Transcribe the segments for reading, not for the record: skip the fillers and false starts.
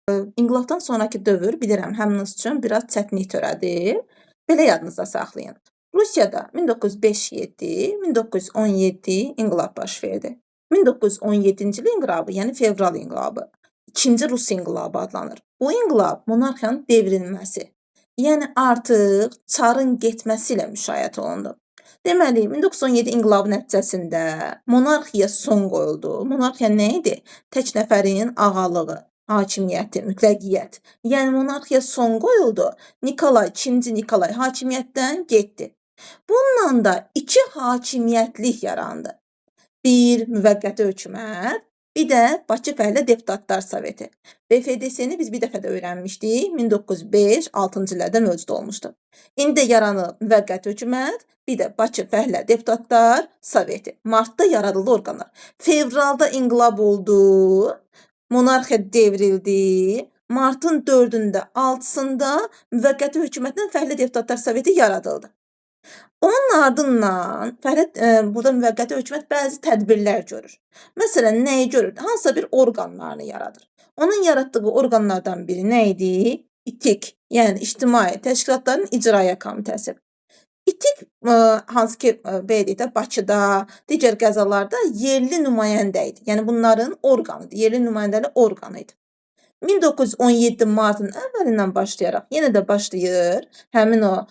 İnqilabdan sonrakı dövr bilirəm hamınız üçün biraz çətinlik törədir. Belə yadınızda saxlayın. Rusiyada 1905-7, 1917 inqilab baş verdi. 1917-ci il inqilabı, yəni fevral inqilabı, İkinci Rus inqilabı adlanır. Bu inqilab monarxiyanın devrilməsi, yəni artıq çarın getməsi ilə müşayiət olundu. Deməli, 1917 inqilabı nəticəsində monarxiya son qoyuldu. Monarxiya nə idi? Tək nəfərin ağalığı, hakimiyyəti, mütləqiyyət. Yəni monarxiya son qoyuldu. Nikolay, 2-ci Nikolay hakimiyyətdən getdi. Bununla da iki hakimiyyətlik yarandı. Bir müvəqqəti hökumət, bir də Bakı Fəhlə Deputatlar Soveti. BFDS-ni biz bir dəfə də öyrənmişdik. 1905-6-cı illərdə mövcud olmuşdu. İndi də yaranıb müvəqqəti hökumət, bir də Bakı Fəhlə Deputatlar Soveti. Martda yaradıldı orqanlar. Fevralda inqilab oldu. Monarxiya devrildi. Martın 4-də, 6-sında müvəqqəti hökumətin Fəhlə Deputatlar Soveti yaradıldı. Onun ardından burada müvəqqəti hökumət bəzi tədbirlər görür. Məsələn, nəyi görür? Hansısa bir orqanlarını yaradır. Onun yaratdığı orqanlardan biri nə idi? İTİK, yəni İctimai Təşkilatların İcraya Komitəsi. İTİK, hansı ki, belə Bakıda, digər qəzalarda yerli nümayəndə idi. Yəni bunların orqanıdır, yerli nümayəndəli orqanı idi. 1917 martın əvvəlindən başlayaraq, yenə də başlayır həmin o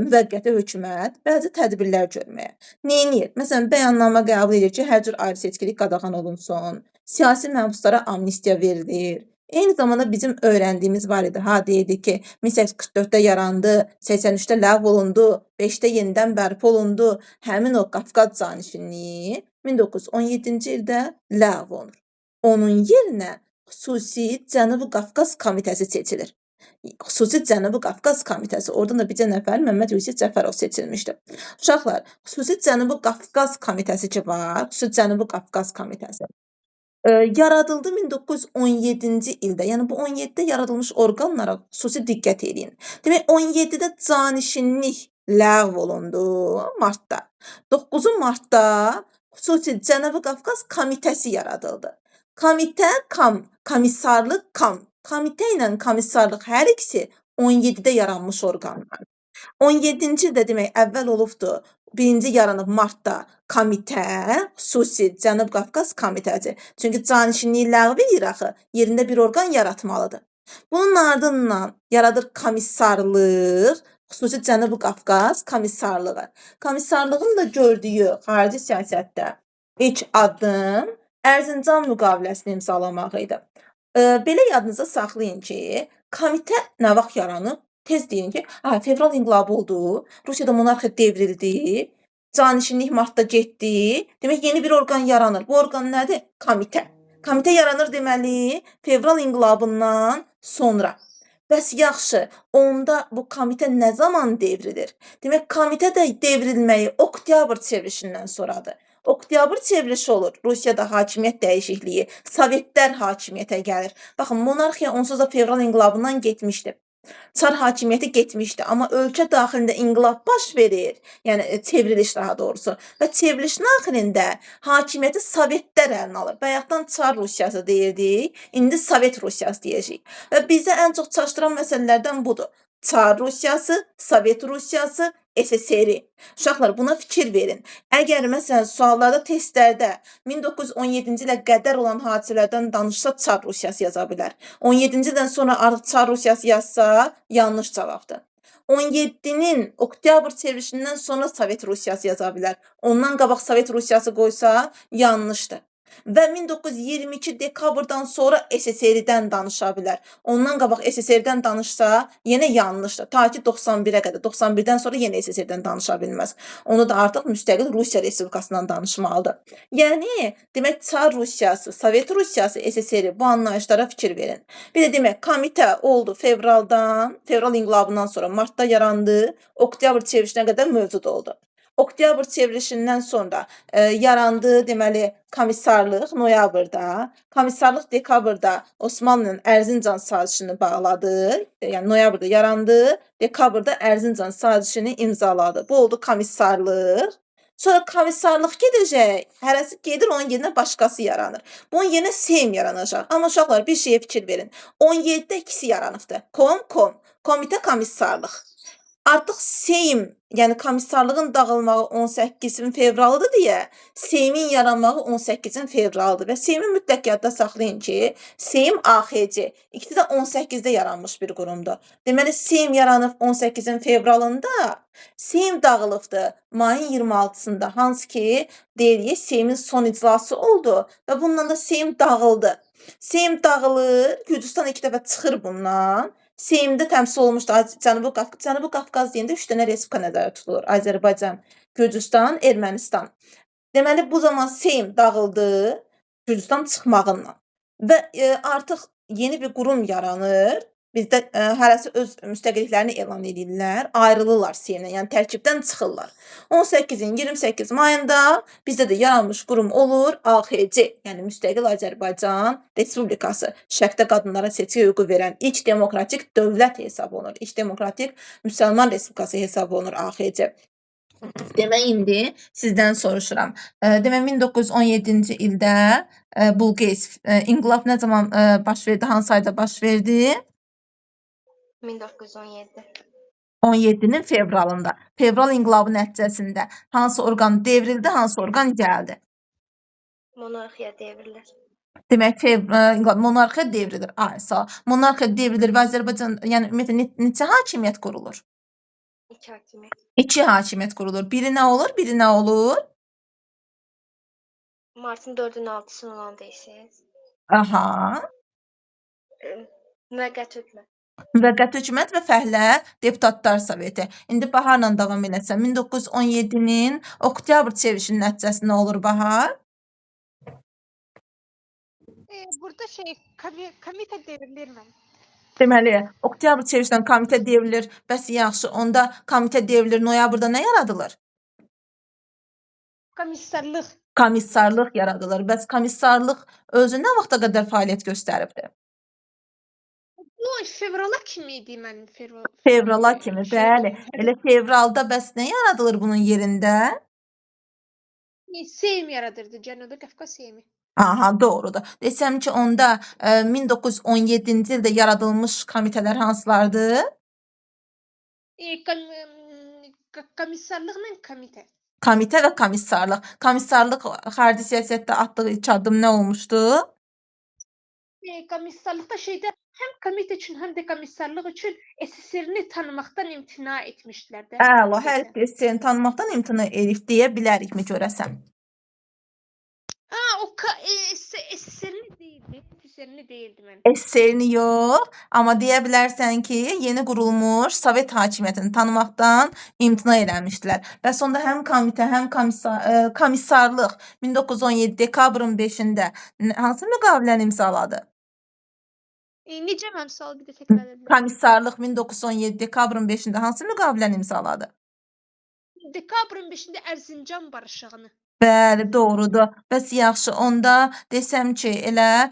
müvəqqəti hökumət bəzi tədbirlər görməyə. Neyniyir? Məsələn, bəyannamə qəbul edir ki, hər cür ayrı-seçkilik qadağan olunsun, siyasi məhbuslara amnistiya verilir. Eyni zamanda bizim öyrəndiyimiz var idi, deyildi ki, 1844-də yarandı, 83-də ləğv olundu, 5-də yenidən bərpa olundu. Həmin o Qafqaz canişinliyi 1917-ci ildə ləğv olunur. Onun yerinə xüsusi Cənubi Qafqaz Komitəsi seçilir. Xüsusi Cənubi Qafqaz Komitəsi, oradan da bircə nəfər Məmməd Yusif Cəfərov seçilmişdi. Uşaqlar, xüsusi Cənubi Qafqaz Komitəsi ki var, xüsusi Cənubi Qafqaz Komitəsi. Yaradıldı 1917-ci ildə. Yəni bu 17-də yaradılmış orqanlara xüsusi diqqət edin. Demək 17-də canişinlik ləğv olundu martda. 9 martda xüsusi Cənubi Qafqaz Komitəsi yaradıldı. Komitə, komissarlıq, komitə ilə komissarlıq hər ikisi 17-də yaranmış orqanlar. 17-ci ildə demək əvvəl olubdu. Birinci yaranıb martda komitə, xüsusi Cənub Qafqaz Komitəsi. Çünki canişinliyi ləğv edir axı, yerində bir orqan yaratmalıdır. Bunun ardından yaradır komissarlıq, xüsusi Cənub Qafqaz Komissarlığı. Komissarlığın da gördüyü xarici siyasətdə ilk addım Ərzincan müqaviləsini imzalamaq idi. Belə yadınızda saxlayın ki, komitə nə vaxt yaranıb? Tez deyin ki, fevral inqilabı oldu, Rusiyada monarxiya devrildi, canişinlik martda getdi, demək yeni bir orqan yaranır. Bu orqan nədir? Komitə. Komitə yaranır deməli, fevral inqilabından sonra. Bəs yaxşı, onda bu komitə nə zaman devrilir? Demək, komitə də devrilməyi oktyabr çevrilişindən sonradır. Oktyabr çevrilişi olur, Rusiyada hakimiyyət dəyişikliyi, Sovetlər hakimiyyətə gəlir. Baxın, monarxiya onsuz da fevral inqilabından getmişdi. Çar hakimiyyəti getmişdi, amma ölkə daxilində inqilab baş verir, yəni çevriliş daha doğrusu və çevrilişin axirində hakimiyyəti Sovetlər əlinə alır. Bayaqdan Çar Rusiyası deyirdik, indi Sovet Rusiyası deyəcəyik və bizə ən çox çaşdıran məsələlərdən budur. Çar Rusiyası, Sovet Rusiyası, SSR. Uşaqlar, buna fikir verin. Əgər məsələn suallarda, testlərdə 1917-ci ilə qədər olan hadisələrdən danışsa Çar Rusiyası yaza bilər. 17-ci ildən sonra artıq Çar Rusiyası yazsa yanlış cavabdır. 17-nin oktyabr çevrilişindən sonra Sovet Rusiyası yaza bilər. Ondan qabaq Sovet Rusiyası qoysa yanlışdır. Və 1922 dekabrdan sonra SSR-dən danışa bilər. Ondan qabaq SSR-dən danışsa yenə yanlışdır. Ta ki 91-ə qədər. 91-dən sonra yenə SSR-dən danışa bilməz. Onu da artıq müstəqil Rusiya Respublikasından danışmalıdır. Yəni, demək Çar Rusiyası, Sovet Rusiyası, SSR bu anlayışlara fikir verin. Bir də demək, komitə oldu fevral inqilabından sonra martda yarandı, oktyabr çevrilişinə qədər mövcud oldu. Oktyabr çevrilişindən sonra yarandı, deməli, komissarlıq noyabrda, komissarlıq dekabrda Osmanlı'nın Ərzincan sazişini bağladı, yəni noyabrda yarandı, dekabrda Ərzincan sazişini imzaladı. Bu oldu komissarlıq. Sonra komissarlıq gedəcək, hərəsi gedir, onun yerinə başqası yaranır. Bunun yerinə Seym yaranacaq. Amma uşaqlar bir şeyə fikir verin. 17-də ikisi yaranıbdı. Komitə komissarlıq. Artıq Seym, yəni komissarlığın dağılmağı 18 fevraldır deyə, Seymin yaranmağı 18 fevraldır və Seymi mütləq yadda saxlayın ki, Seym AXC, ikisi də 18-də yaranmış bir qurumdur. Deməli, Seym yaranıb 18 fevralında, Seym dağılıbdı mayın 26-sında, hansı ki, deyirik, Seymin son iclası oldu və bundan da Seym dağıldı. Seym dağılır, Gürcüstan 2 dəfə çıxır bundan. Seymdə təmsil olmuşdu Cənubi Qafqaz deyəndə 3 dənə respublika nəzərdə tutulur. Azərbaycan, Gürcüstan, Ermənistan. Deməli, bu zaman Seym dağıldı Gürcüstan çıxmağınla və artıq yeni bir qurum yaranır. Bizdə hərəsi öz müstəqilliklərini elan edirlər, ayrılırlar Seymdən, yəni tərkibdən çıxırlar. 18-in 28 mayında bizdə də yaranmış qurum olur AXC, yəni Müstəqil Azərbaycan Respublikası. Şərqdə qadınlara seçki hüququ verən ilk demokratik dövlət hesab olunur. İlk demokratik müsəlman respublikası hesab olunur AXC. Demək, indi sizdən soruşuram. Demək, 1917-ci ildə Bulqeys inqilab nə zaman baş verdi, hansı ayda baş verdi? 1917. 17-nin fevralında. Fevral inqilabı nəticəsində hansı orqan devrildi, hansı orqan gəldi? Monarxiya devrilir. Demək, monarxiya devrilir. Ay, sağ ol. Monarxiya devrilir və Azərbaycan, yəni ümumiyyətlə neçə hakimiyyət qurulur? 2 hakimiyyət. 2 hakimiyyət qurulur. Biri nə olur, biri nə olur? Martın 4-ün 6-sını olan deyirsiniz. Aha. Müvəqqəti hökumət. Müvəqqəti hökumət və fəhlə deputatlar soveti. İndi Baharla davam edəsən. 1917-nin oktyabr çevrilişinin nəticəsi nə olur, Bahar? Burada komitə devrilir mən. Deməli, oktyabr çevrilişindən komitə devrilir. Bəs yaxşı, onda komitə devrilir. Noyabrda nə yaradılır? Komissarlıq. Komissarlıq yaradılır. Bəs komissarlıq özü nə vaxta qədər fəaliyyət göstəribdi? Bu fevrala kimi idi mən Fevrala kimi, bəli. Elə fevralda bəs nə yaradılır bunun yerində? Seym yaradırdı, Cənubi Qafqaz Seymi. Aha, doğrudur. Desəm ki, onda 1917-ci ildə yaradılmış komitələr hansılardır? Komissarlıqla komitə. Komitə və komissarlıq. Komissarlıq xarici siyasətdə atdığı ilk addım nə olmuşdu? Komissarlıqda həm komitə üçün, həm də komissarlıq üçün SSR-ni tanımaqdan imtina etmişdilər də. Əla, hər SSR-ni tanımaqdan imtina edib deyə bilərikmi görəsən? O SSR-ni deyildi. SSR-ni deyildi mən. SSR-ni yox, amma deyə bilərsən ki, yeni qurulmuş Sovet hakimiyyətini tanımaqdan imtina eləmişdilər. Və sonda həm komitə, həm komissarlıq 1917 dekabrın 5-də hansı müqaviləni imzaladı? Necə məmsal bir də təkrar edə bilərəm? Komissarlıq 1917 dekabrın 5-də hansı müqaviləni imzaladı? Dekabrın 5-də Ərzincan barışığını. Bəli, doğrudur. Bəs yaxşı, onda desəm ki, elə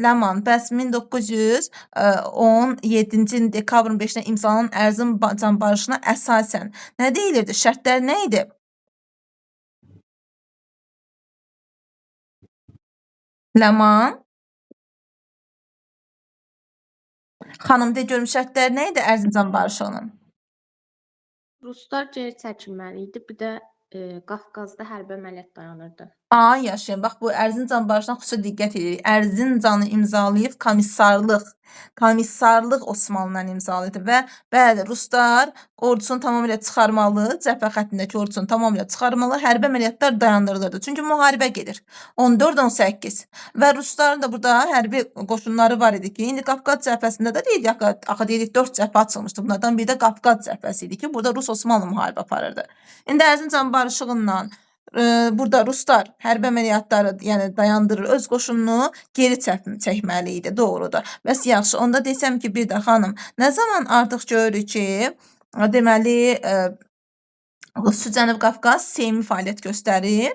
Ləman, bəs 1917-ci ilin dekabrın 5-də imzalanan Ərzincan barışına əsasən nə deyilirdi? Şərtlər nə idi? Ləman? Xanım, de görüm, şərtlər nə idi Ərzincan barışığının? Ruslar geri çəkilməli idi, bir də Qafqazda hərbi əməliyyat dayanırdı. Ay yaşayın, bax bu Ərzincan barışına xüsusi diqqət edirik. Ərzincanı imzalayıb komissarlıq Osmanlıla imzalaydı və bəli, Ruslar ordusunu tamamilə çıxarmalı, cəbhə xəttindəki ordusunu tamamilə çıxarmalı, hərbi əməliyyatlar dayandırılırdı. Çünki müharibə gedir. 14-18 və Rusların da burada hərbi qoşunları var idi ki, indi Qafqaz cəbhəsində də deyirik, axı deyirik 4 cəbhə açılmışdı. Bunlardan biri də Qafqaz cəbhəsi idi ki, burada Rus-Osmanlı müharibə aparırdı. İndi Ərzincan barışığından burada Ruslar hərbi əməliyyatları, yəni dayandırır, öz qoşununu geri çəkməli idi, doğrudur. Bəs yaxşı, onda desəm ki, bir də xanım, nə zaman artıq görürük ki, deməli, Cənubi Qafqaz Seymi fəaliyyət göstərir?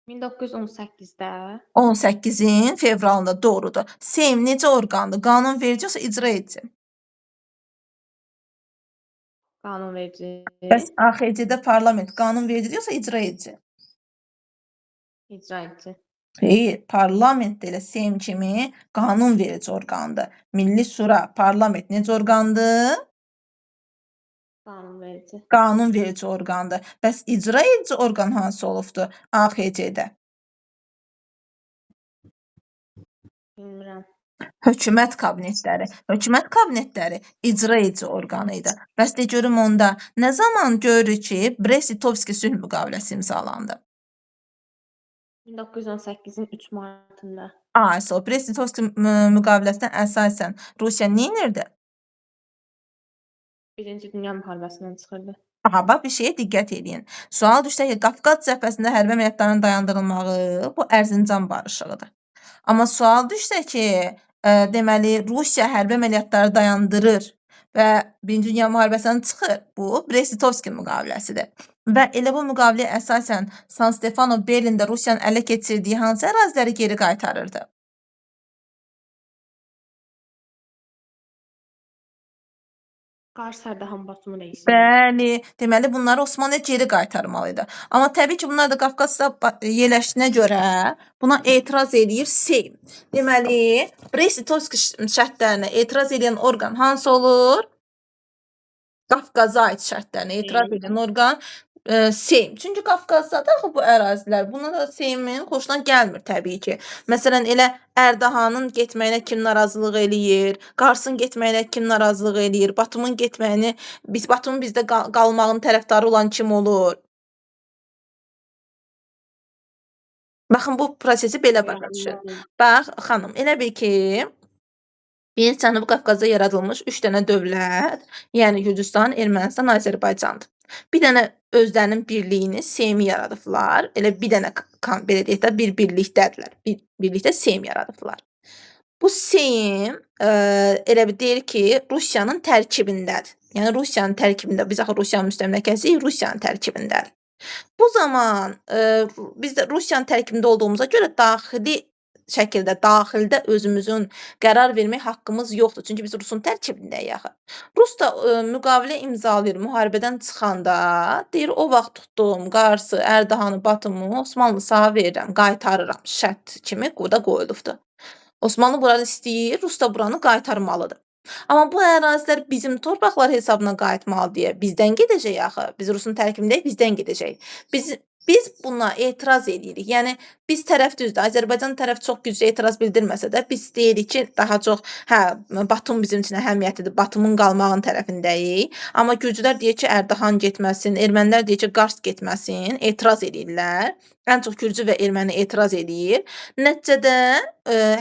1918-də. 18-in fevralında, doğrudur. Seym necə orqandır? Qanun verici yoxsa icra edici? Qanunverici, Bəs AXC-də parlament qanunverici yoxsa icra edici? icra edici, Xeyr, parlament də elə Seym kimi qanunverici orqandır. Milli Şura, parlament necə orqandır? qanunverici. Qanunverici orqandır. Bəs icra edici orqan hansı olubdur AXC-də? Bilmirəm. Hökumət kabinetləri. Hökumət kabinetləri icra edici orqanı idi. Bəs de görüm onda nə zaman görürük ki, Brest-Litovski sülh müqaviləsi imzalandı? 1918-in 3 martında. O Brest-Litovski müqaviləsinə əsasən Rusiya nə edirdi? Birinci Dünya müharibəsindən çıxırdı. Aha, bax bir şeyə diqqət edin. Sual düşsə ki, Qafqaz cəbhəsində hərbi əməliyyatların dayandırılmağı bu Ərzincan barışığıdır. Amma sual düşsə ki, deməli Rusiya hərbi əməliyyatları dayandırır və Birinci Dünya müharibəsindən çıxır. Bu Brest-Litovski müqaviləsidir. Və elə bu müqaviləyə əsasən San Stefano Berlində Rusiyanın ələ keçirdiyi hansı əraziləri geri qaytarırdı? Qars Sərdahan Batumu reisi. Bəli, deməli bunları Osmanlıya geri qaytarmalıydı. Amma təbii ki, bunlar da Qafqazda yerləşdiyinə görə buna etiraz eləyir Seym. Deməli, Brest-Litovski şərtlərinə etiraz edən orqan hansı olur? Qafqaza aid şərtlərinə etiraz edən orqan Seym. Çünki Qafqazda axı bu ərazilər, buna da Seymin xoşuna gəlmir təbii ki. Məsələn, elə Ərdahanın getməyinə kim narazılıq eləyir? Qarsın getməyinə kim narazılıq eləyir? Batumun getməyini, Batumun bizdə qalmağının tərəfdarı olan kim olur? Baxın, bu prosesi belə başa düşün. Bax, xanım, elə bil ki, bir Cənubi Qafqazda yaradılmış 3 dənə dövlət, yəni Gürcüstan, Ermənistan, Azərbaycandır. Bir dənə özlərinin birliyini, Seymi yaradıblar. Elə bir dənə, belə deyək də, bir birlikdədirlər. Birlikdə Seym yaradıblar. Bu Seym elə bir deyir ki, Rusiyanın tərkibindədir. Yəni Rusiyanın tərkibində, biz axı Rusiyanın müstəmləkəsiyik, Rusiyanın tərkibindədir. Bu zaman biz də Rusiyanın tərkibində olduğumuza görə daxili şəkildə, daxildə özümüzün qərar vermək haqqımız yoxdur. Çünki biz Rusun tərkibindəyik axı. Rus da müqavilə imzalayır müharibədən çıxanda, deyir o vaxt tutdum Qarsı, Ərdahanı, Batumu Osmanlı sağa verirəm, qaytarıram. Şərt kimi burada qoyulubdur. Osmanlı buranı istəyir, Rus da buranı qaytarmalıdır. Amma bu ərazilər bizim torpaqlar hesabına qayıtmalı deyə bizdən gedəcək axı. Biz Rusun tərkibindəyik, bizdən gedəcək. Biz buna etiraz edirik. Yəni biz tərəf düzdür. Azərbaycan tərəf çox güclü etiraz bildirməsə də biz deyirik ki, daha çox Batum bizim üçün əhəmiyyətlidir. Batumun qalmağının tərəfindəyik. Amma gürcülər deyir ki, Ərdahan getməsin, ermənilər deyir ki, Qars getməsin, etiraz edirlər. Ən çox gürcü və erməni etiraz edir. Nəticədə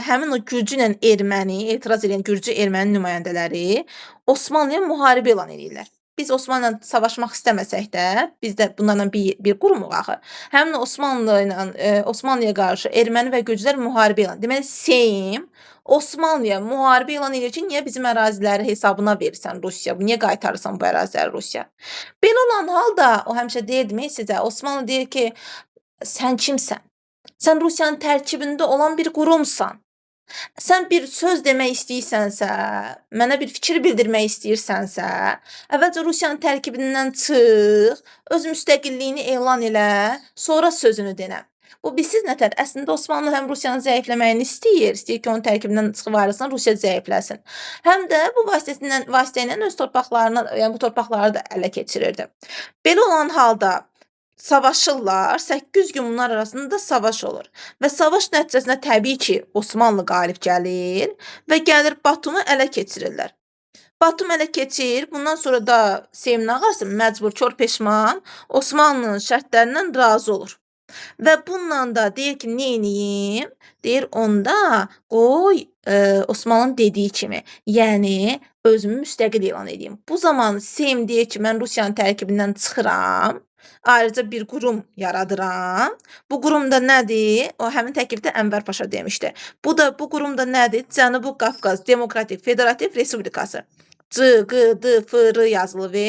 həmin o gürcü ilə erməni, etiraz edən gürcü erməni nümayəndələri Osmanlıya müharibə elan edirlər. Biz Osmanlı ilə savaşmaq istəməsək də, biz də bunlarla bir qurumuq axı. Həmin Osmanlıya qarşı erməni və gürcülər müharibə elan. Deməli, Seyim Osmanlıya müharibə elan edir ki, niyə bizim əraziləri hesabına verirsən Rusiya? Niyə qaytarırsan bu əraziləri Rusiya? Belə olan halda, o həmişə deyirdim sizə, Osmanlı deyir ki, sən kimsən? Sən Rusiyanın tərkibində olan bir qurumsan. Sən bir söz demək istəyirsənsə, mənə bir fikir bildirmək istəyirsənsə, əvvəlcə Rusiyanın tərkibindən çıx, öz müstəqilliyini elan elə, sonra sözünü denə. Bu bilsiz nətər? Əslində Osmanlı həm Rusiyanın zəifləməyini istəyir ki, onun tərkibindən çıxıb ayrılsın, Rusiya zəifləsin. Həm də bu vasitə ilə öz torpaqlarını, yəni bu torpaqları da ələ keçirirdi. Belə olan halda savaşırlar, 800 gün bunlar arasında savaş olur. Və savaş nəticəsində təbii ki, Osmanlı qalib gəlir və gəlir Batumu ələ keçirirlər. Batum ələ keçir, bundan sonra da Seymin ağası məcbur, kör peşman Osmanlının şərtlərindən razı olur. Və bununla da deyir ki, neyniyim? Deyir, onda qoy Osmanlının dediyi kimi, yəni özümü müstəqil elan edeyim. Bu zaman Seym deyir ki, mən Rusiyanın tərkibindən çıxıram. Ayrıca bir qurum yaradıram. Bu qurumda nədir? O həmin təklifdə Ənvər Paşa demişdi. Bu qurumda nədir? Cənubi Qafqaz Demokratik Federativ Respublikası. C, Q, D, F, R yazılı və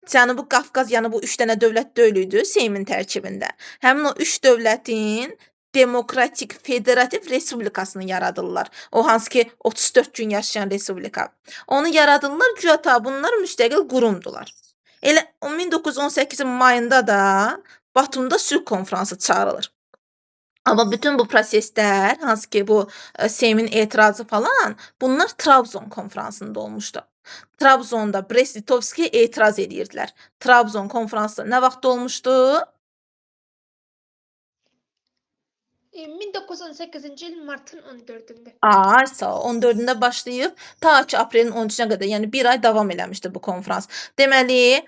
Cənubi Qafqaz, yəni bu 3 dənə dövlət deyildi Seymin tərkibində. Həmin o 3 dövlətin Demokratik Federativ Respublikasını yaradırlar. O hansı ki 34 gün yaşayan respublika. Onu yaradırlar, güya bunlar müstəqil qurumdular. Elə 1918-in mayında da Batumda sülh konfransı çağırılır. Amma bütün bu proseslər, hansı ki bu Seymin etirazı falan, bunlar Trabzon konfransında olmuşdu. Trabzonda Brest-Litovskiyə etiraz edirdilər. Trabzon konfransı nə vaxt olmuşdu? 1918-ci il martın 14-ündə. Ay, sağ ol. 14-də başlayıb ta ki aprelin 13-nə qədər, yəni bir ay davam eləmişdi bu konfrans. Deməli,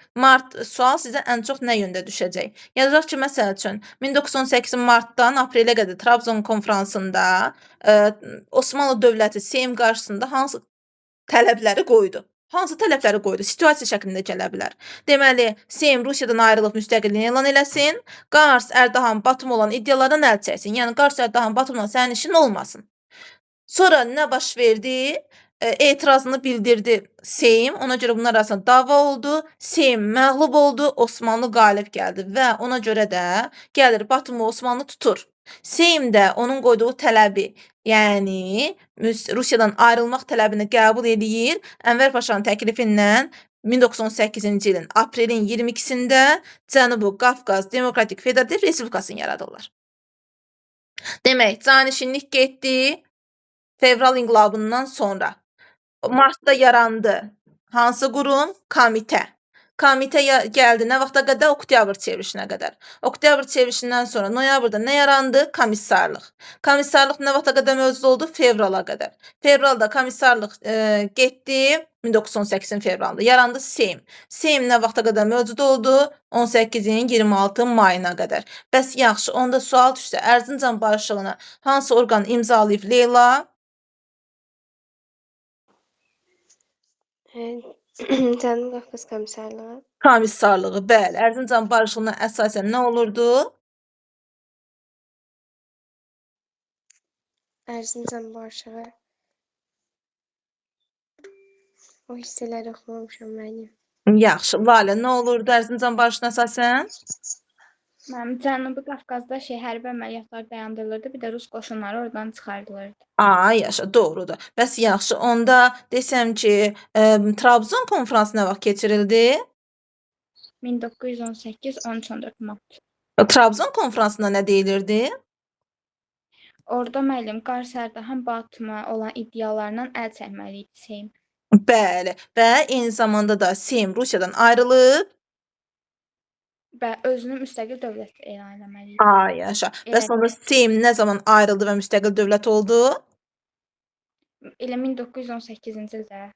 sual sizə ən çox nə yöndə düşəcək? Yazaq ki, məsəl üçün 1918 martdan aprelə qədər Trabzon konfransında Osmanlı dövləti Seym qarşısında hansı tələbləri qoydu? Hansı tələbləri qoydu? Situasiya şəklində gələ bilər. Deməli, Seym Rusiyadan ayrılıb müstəqilliyini elan eləsin, Qars, Ərdahan, Batum olan iddialardan əl çəksin. Yəni Qars, Ərdahan, Batumla sənin işin olmasın. Sonra nə baş verdi? Etirazını bildirdi Seym. Ona görə bunlar arasında dava oldu. Seym məğlub oldu. Osmanlı qalib gəldi və ona görə də gəlir Batumu Osmanlı tutur. Seym də onun qoyduğu tələbi, yəni Rusiyadan ayrılmaq tələbini qəbul edir. Ənvər Paşanın təklifi ilə 1918-ci ilin aprelin 22-sində Cənubi Qafqaz Demokratik Federativ Respublikasını yaradırlar. Demək, canişinlik getdi fevral inqilabından sonra. Martda yarandı. Hansı qurum? Komitə. Komitə gəldi nə vaxta qədər? Oktyabr çevrilişinə qədər. Oktyabr çevrilişindən sonra noyabrda nə yarandı? Komissarlıq. Komissarlıq nə vaxta qədər mövcud oldu? Fevrala qədər. Fevralda komissarlıq getdi 1918-in fevralında. Yarandı Seym. Seym nə vaxta qədər mövcud oldu? 18-in 26 mayına qədər. Bəs yaxşı, onda sual düşsə, Ərzincan barışığını hansı orqan imzalayıb Leyla? Cənubi Qafqaz Komissarlığı. Komissarlığı, bəli. Ərzincan barışığına əsasən nə olurdu? Ərzincan barışığı. O hissələri oxumamışam mənim. Yaxşı, Lalə, nə olurdu Ərzincan barışığına əsasən? Mənim Cənubi Qafqazda hərbi əməliyyatlar dayandırılırdı, bir də Rus qoşunları oradan çıxardılırdı. Yaşa, doğrudur. Bəs yaxşı, onda desəm ki, Trabzon konfransı nə vaxt keçirildi? 1918-13-14 mart. Trabzon konfransında nə deyilirdi? Orada müəllim Qars, Ərdahan, Batuma olan iddialarından əl çəkməli idi Seym. Bəli, və eyni zamanda da Seym Rusiyadan ayrılıb. Və özünü müstəqil dövlət elan etməli idi. Yaşa. Bəs onda Seym nə zaman ayrıldı və müstəqil dövlət oldu? Elə 1918-ci ildə.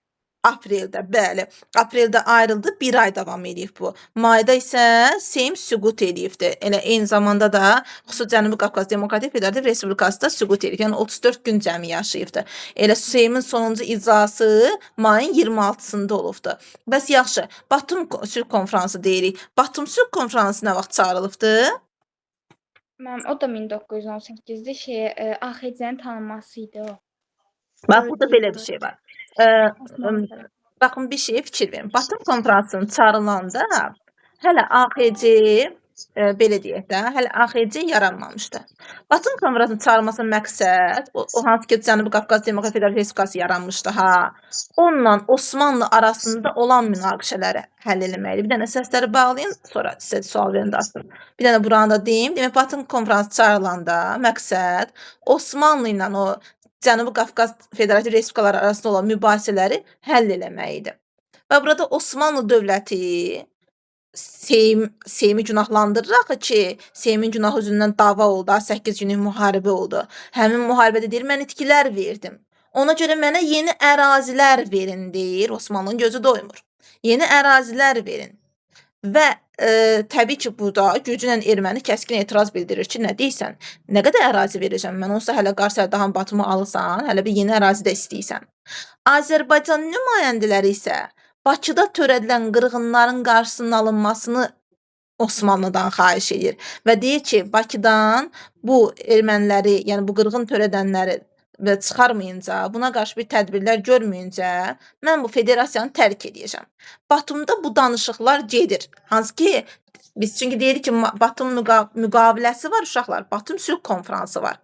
Apreldə, bəli. Apreldə ayrıldı, bir ay davam edib bu. Mayda isə Seym süqut edibdi. Elə eyni zamanda da xüsusi Cənubi Qafqaz Demokratik Federativ Respublikası da süqut edib. Yəni 34 gün cəmi yaşayıbdı. Elə Seymin sonuncu icrası mayın 26-sında olubdu. Bəs yaxşı, Batum sülh konfransı deyirik. Batum sülh konfransı nə vaxt çağırılıbdı? Mənim o da 1918-də AXC-nin tanınması idi o. Bax, burada belə bir şey var. Baxın, bir şeyə fikir verin. Batum konfransının çağırılanda hələ AXC, belə deyək də, hələ AXC yaranmamışdı. Batum konfransının çağırılmasının məqsəd, o hansı ki, Cənubi Qafqaz Demokratik Federativ Respublikası yaranmışdı, onunla Osmanlı arasında olan münaqişələri həll eləməkdir. Bir dənə səsləri bağlayın, sonra sizə sual verin də asın. Bir dənə buranı da deyim. Demək, Batum konfransı çağırılanda məqsəd Osmanlı ilə o Cənubi Qafqaz Federativ Respublikaları arasında olan mübahisələri həll eləməyidir. Və burada Osmanlı dövləti Seymi günahlandırıraq ki, Seymin günahı üzündən dava oldu, 8 günlük müharibə oldu. Həmin müharibədə deyir, mən itkilər verdim. Ona görə mənə yeni ərazilər verin deyir, Osmanlının gözü doymur. Yeni ərazilər verin. Və təbii ki, burada gücünlə erməni kəskin etiraz bildirir ki, nə deyirsən, nə qədər ərazi verəcəm, mən olsa hələ Qars, Ərdahan, Batumu alırsan, hələ bir yeni ərazi də istəyirsən. Azərbaycan nümayəndələri isə Bakıda törədilən qırğınların qarşısının alınmasını Osmanlıdan xahiş edir və deyir ki, Bakıdan bu erməniləri, yəni bu qırğın törədənləri və çıxarmayınca, buna qarşı bir tədbirlər görməyincə, mən bu federasiyanı tərk edəcəm. Batumda bu danışıqlar gedir. Hansı ki, biz çünki deyirik ki, Batum müqaviləsi var uşaqlar, Batum sülh konfransı var.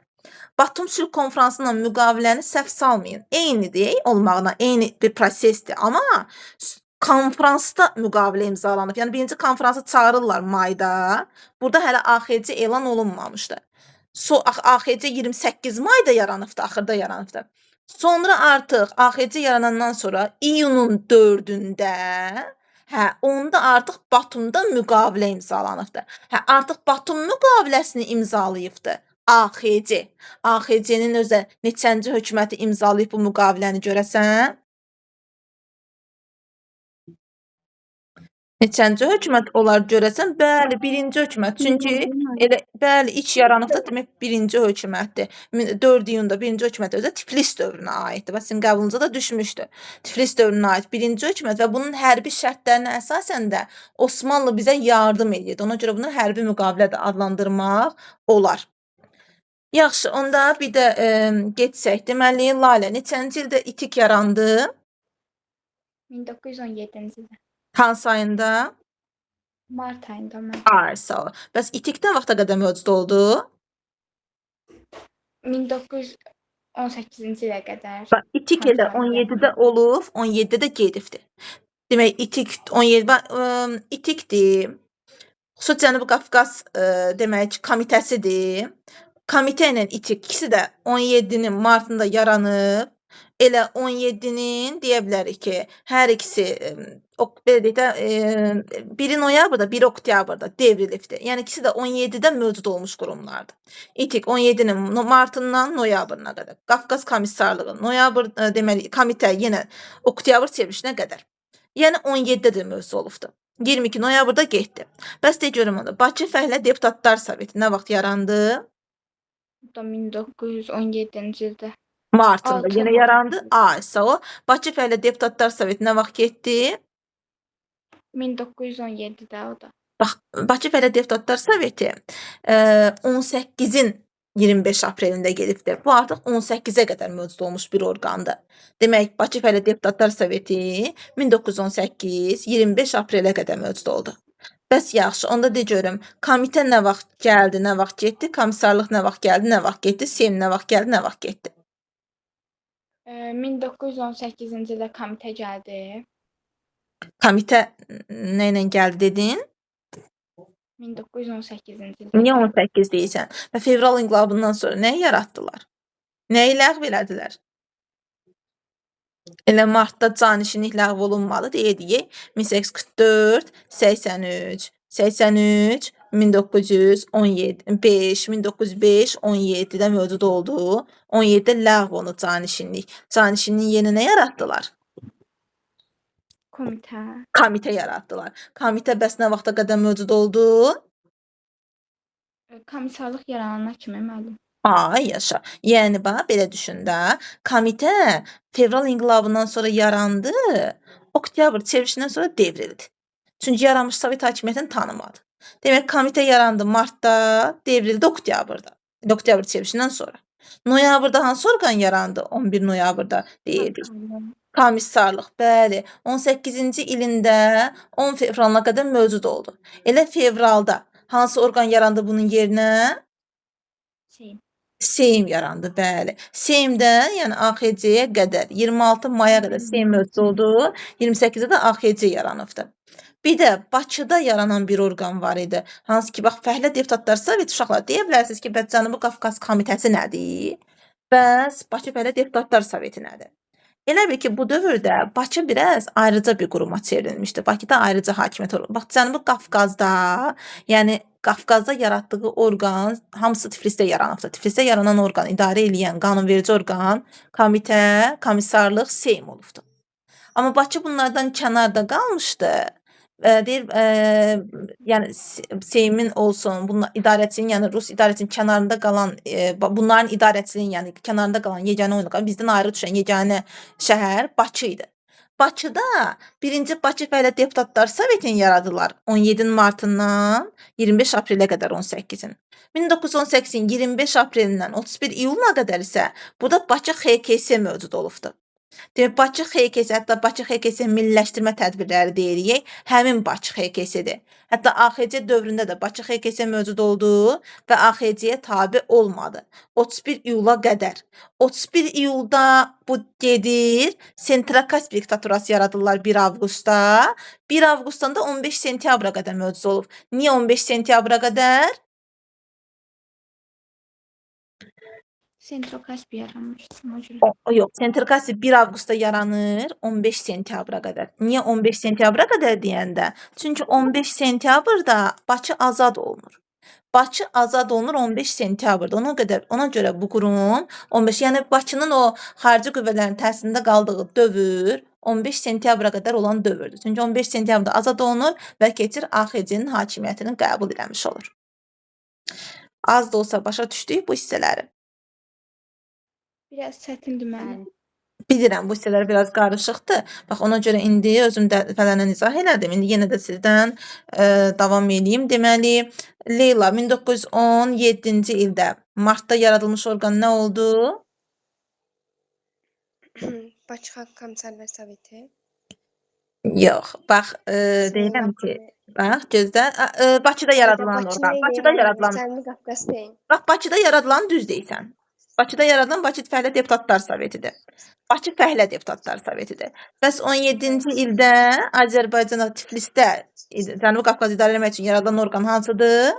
Batum sülh konfransıyla müqaviləni səhv salmayın. Eynidir olmağına, eyni bir prosesdir. Amma konfransda müqavilə imzalanıb. Yəni birinci konfransa çağırırlar mayda. Burada hələ AXC elan olunmamışdı. AXC 28 mayda yaranıbdı, axırda yaranıbdı. Sonra artıq AXC yaranandan sonra iyunun 4-də onda artıq Batumda müqavilə imzalanıbdı. Artıq Batum müqaviləsini imzalayıbdı AXC. AXC-nin özü neçənci hökuməti imzalayıb bu müqaviləni görəsən? Neçənci hökumət olar görəsən? Bəli, birinci hökumət. Çünki elə bəli ilk yaranıbda demək birinci hökumətdir. 4 iyunda birinci hökumət özü Tiflis dövrünə aiddir. Bax sizin qəbulunuzda da düşmüşdü. Tiflis dövrünə aid birinci hökumət və bunun hərbi şərtlərinə əsasən də Osmanlı bizə yardım edirdi. Ona görə bunu hərbi müqavilə də adlandırmaq olar. Yaxşı, onda bir də getsək. Deməli, Lalə neçənci ildə İTİK yarandı? 1917-ci ildə. Hansı ayında? Mart ayında mən. Ay, sağ ol. Bəs İTİK nə vaxta qədər mövcud oldu? 1918-ci ilə qədər. Bax, İTİK elə 17-də olub, 17-də gedibdi. Demək, İTİK 17 İTİKdir. Xüsusi Cənubi Qafqaz demək ki, komitəsidir. Komitə ilə İTİK ikisi də 17-nin martında yaranıb. Elə 17-nin deyə bilərik ki, hər ikisi belə deyək də 1 noyabrda, 1 oktyabrda devrilibdir. Yəni ikisi də 17-də mövcud olmuş qurumlardır. İTİK 17-nin martından noyabrına qədər. Qafqaz Komissarlığı noyabr deməli komitə yenə oktyabr çevrilişinə qədər. Yəni 17-də də mövcud olubdu. 22 noyabrda getdi. Bəs de görüm onda Bakı Fəhlə Deputatlar Soveti nə vaxt yarandı? Bu da 1917-ci ildə. Martında Altı yenə mart. yarandı. Ay, sağ ol. Bakı Fəhlə Deputatlar Soveti nə vaxt getdi? 1917-də o da. Bax, Bakı Fəhlə Deputatlar Soveti 18-in 25 aprelində gedibdir. Bu artıq 18-ə qədər mövcud olmuş bir orqandır. Demək, Bakı Fəhlə Deputatlar Soveti 1918 25 aprelə qədər mövcud oldu. Bəs yaxşı, onda de görüm, komitə nə vaxt gəldi, nə vaxt getdi, komissarlıq nə vaxt gəldi, nə vaxt getdi, Seym nə vaxt gəldi, nə vaxt getdi? 1918-ci ildə komitə gəldi. Komitə nə ilə gəldi dedin? 1918-ci ildə. Niyə 18 deyirsən? Və fevral inqilabından sonra nəyi yaratdılar? Nəyi ləğv elədilər? Elə martda canişinlik ləğv olunmalı deyək. 1844, 83, 83, 1917, 1905, 17-də mövcud oldu. 17-də ləğv olundu canişinlik. Canişinliyin yerinə nə yaratdılar? Komitə. Komitə yaratdılar. Komitə bəs nə vaxta qədər mövcud oldu? Komissarlıq yaranana kimi müəllim. Ay yaşa. Yəni bax belə düşün də. Komitə fevral inqilabından sonra yarandı. Oktyabr çevrilişindən sonra devrildi. Çünki yaranmış Sovet hakimiyyətini tanımadı. Demək komitə yarandı martda, devrildi oktyabrda. Oktyabr çevrilişindən sonra. Noyabrda hansı orqan yarandı? 11 noyabrda deyirdik. Komissarlıq, bəli. 18-ci ilində 10 fevralına qədər mövcud oldu. Elə fevralda hansı orqan yarandı bunun yerinə? Seym. Seym yarandı, bəli. Seymdə, yəni AXC-yə qədər 26 maya qədər Seym mövcud oldu. 28-də də AXC yaranıbdı. Bir də Bakıda yaranan bir orqan var idi. Hansı ki, bax, Fəhlə Deputatlar Soveti uşaqlar deyə bilərsiniz ki, bəs Cənubi Qafqaz Komitəsi nədir? Bəs Bakı Fəhlə Deputatlar Soveti nədir? Elə bil ki, bu dövrdə Bakı biraz ayrıca bir quruma çevrilmişdi. Bakıda ayrıca hakimiyyət olurdu. Bax, Cənubi Qafqazda, yəni Qafqazda yaratdığı orqan hamısı Tiflisdə yaranıbdı. Tiflisdə yaranan orqan, idarə edən, qanunverici orqan, komitə, komissarlıq, Seym olubdu. Amma Bakı bunlardan kənarda qalmışdı. Deyir, yəni Seymin olsun, bunlar idarəçinin, yəni Rus idarəçinin kənarında qalan, bunların idarəçiliyinin, yəni kənarında qalan yeganə orqan, bizdən ayrı düşən yeganə şəhər Bakı idi. Bakıda birinci Bakı Fəhlə Deputatlar Sovetini yaradılar 17 martından 25 aprelə qədər 18-in. 1918-in 25 aprelindən 31 iyuluna qədər isə burada Bakı XKS mövcud olubdu. Demək, Bakı XKS, hətta Bakı XKS milliləşdirmə tədbirləri deyirik. Həmin Bakı XKS-dir. Hətta AXC dövründə də Bakı XKS mövcud oldu və AXC-yə tabe olmadı. 31 iyula qədər. 31 iyulda bu gedir, Sentral-Kasp diktaturası yaradırlar 1 avqustda. 1 avqustdan da 15 sentyabra qədər mövcud olub. Niyə 15 sentyabra qədər? Sentral-Kasp yaranmışdı ona görə. Yox, Sentral-Kasp 1 avqustda yaranır, 15 sentyabra qədər. Niyə 15 sentyabra qədər deyəndə? Çünki 15 sentyabrda Bakı azad olunur. Bakı azad olunur 15 sentyabrda. Ona görə bu qurum 15, yəni Bakının o xarici qüvvələrin təsirində qaldığı dövr 15 sentyabra qədər olan dövrdür. Çünki 15 sentyabrda azad olunur və keçir AXC-nin hakimiyyətini qəbul eləmiş olur. Az da olsa başa düşdük bu hissələri. Biraz çətindir müəllim. Bilirəm, bu hissələr biraz qarışıqdır. Bax, ona görə indi özüm dəfələrlə izah elədim. İndi yenə də sizdən davam edeyim. Deməli, Leyla 1917-ci ildə martda yaradılmış orqan nə oldu? Bakı Xalq Komissarlar Soveti. Yox, bax, deyirəm ki, bax, gözlə, Bakıda yaradılan orqan. Bakıda yaradılan. Cənubi Qafqaz deyil. Bax, Bakıda yaradılan düz deyirsən. Bakıda yaradılan Bakı Fəhlə Deputatlar Sovetidir. Bakı Fəhlə Deputatlar Sovetidir. Bəs 17-ci ildə Azərbaycanda Tiflisdə Cənubi Qafqaz idarə etmək üçün yaradılan orqan hansıdır?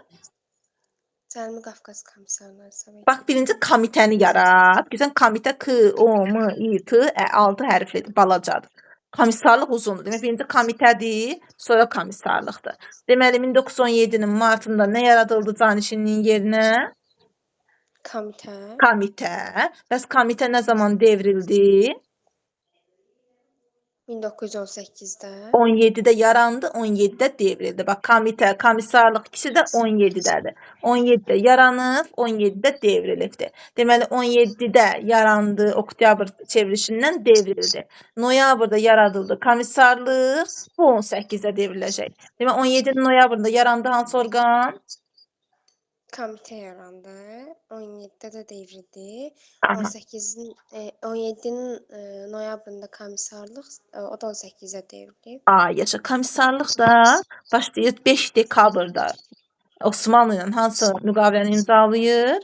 Cənubi Qafqaz Komissarlar Soveti. Bax, birinci komitəni yarat. Görsən, komitə K, O, M, İ, T, Ə, 6 hərflidir, balacadır. Komissarlıq uzundur. Demək, birinci komitədir, sonra komissarlıqdır. Deməli, 1917-nin martında nə yaradıldı canişinliyin yerinə? Komitə. Komitə. Bəs komitə nə zaman devrildi? 1918-də. 17-də yarandı, 17-də devrildi. Bax, komitə, komissarlıq ikisi də 17-dədir. 17-də yaranıb, 17-də devrilibdir. Deməli, 17-də yarandı, oktyabr çevrilişindən devrildi. Noyabrda yaradıldı komissarlıq, bu 18-də devriləcək. Deməli, 17 noyabrında yarandı hansı orqan? Komitə yarandı. 17-də də devrildi. Aha. 17-nin noyabrında komissarlıq, o da 18-də devrilib. Yaşa, komissarlıq da başlayır 5 dekabrda. Osmanlı ilə hansı müqaviləni imzalayır?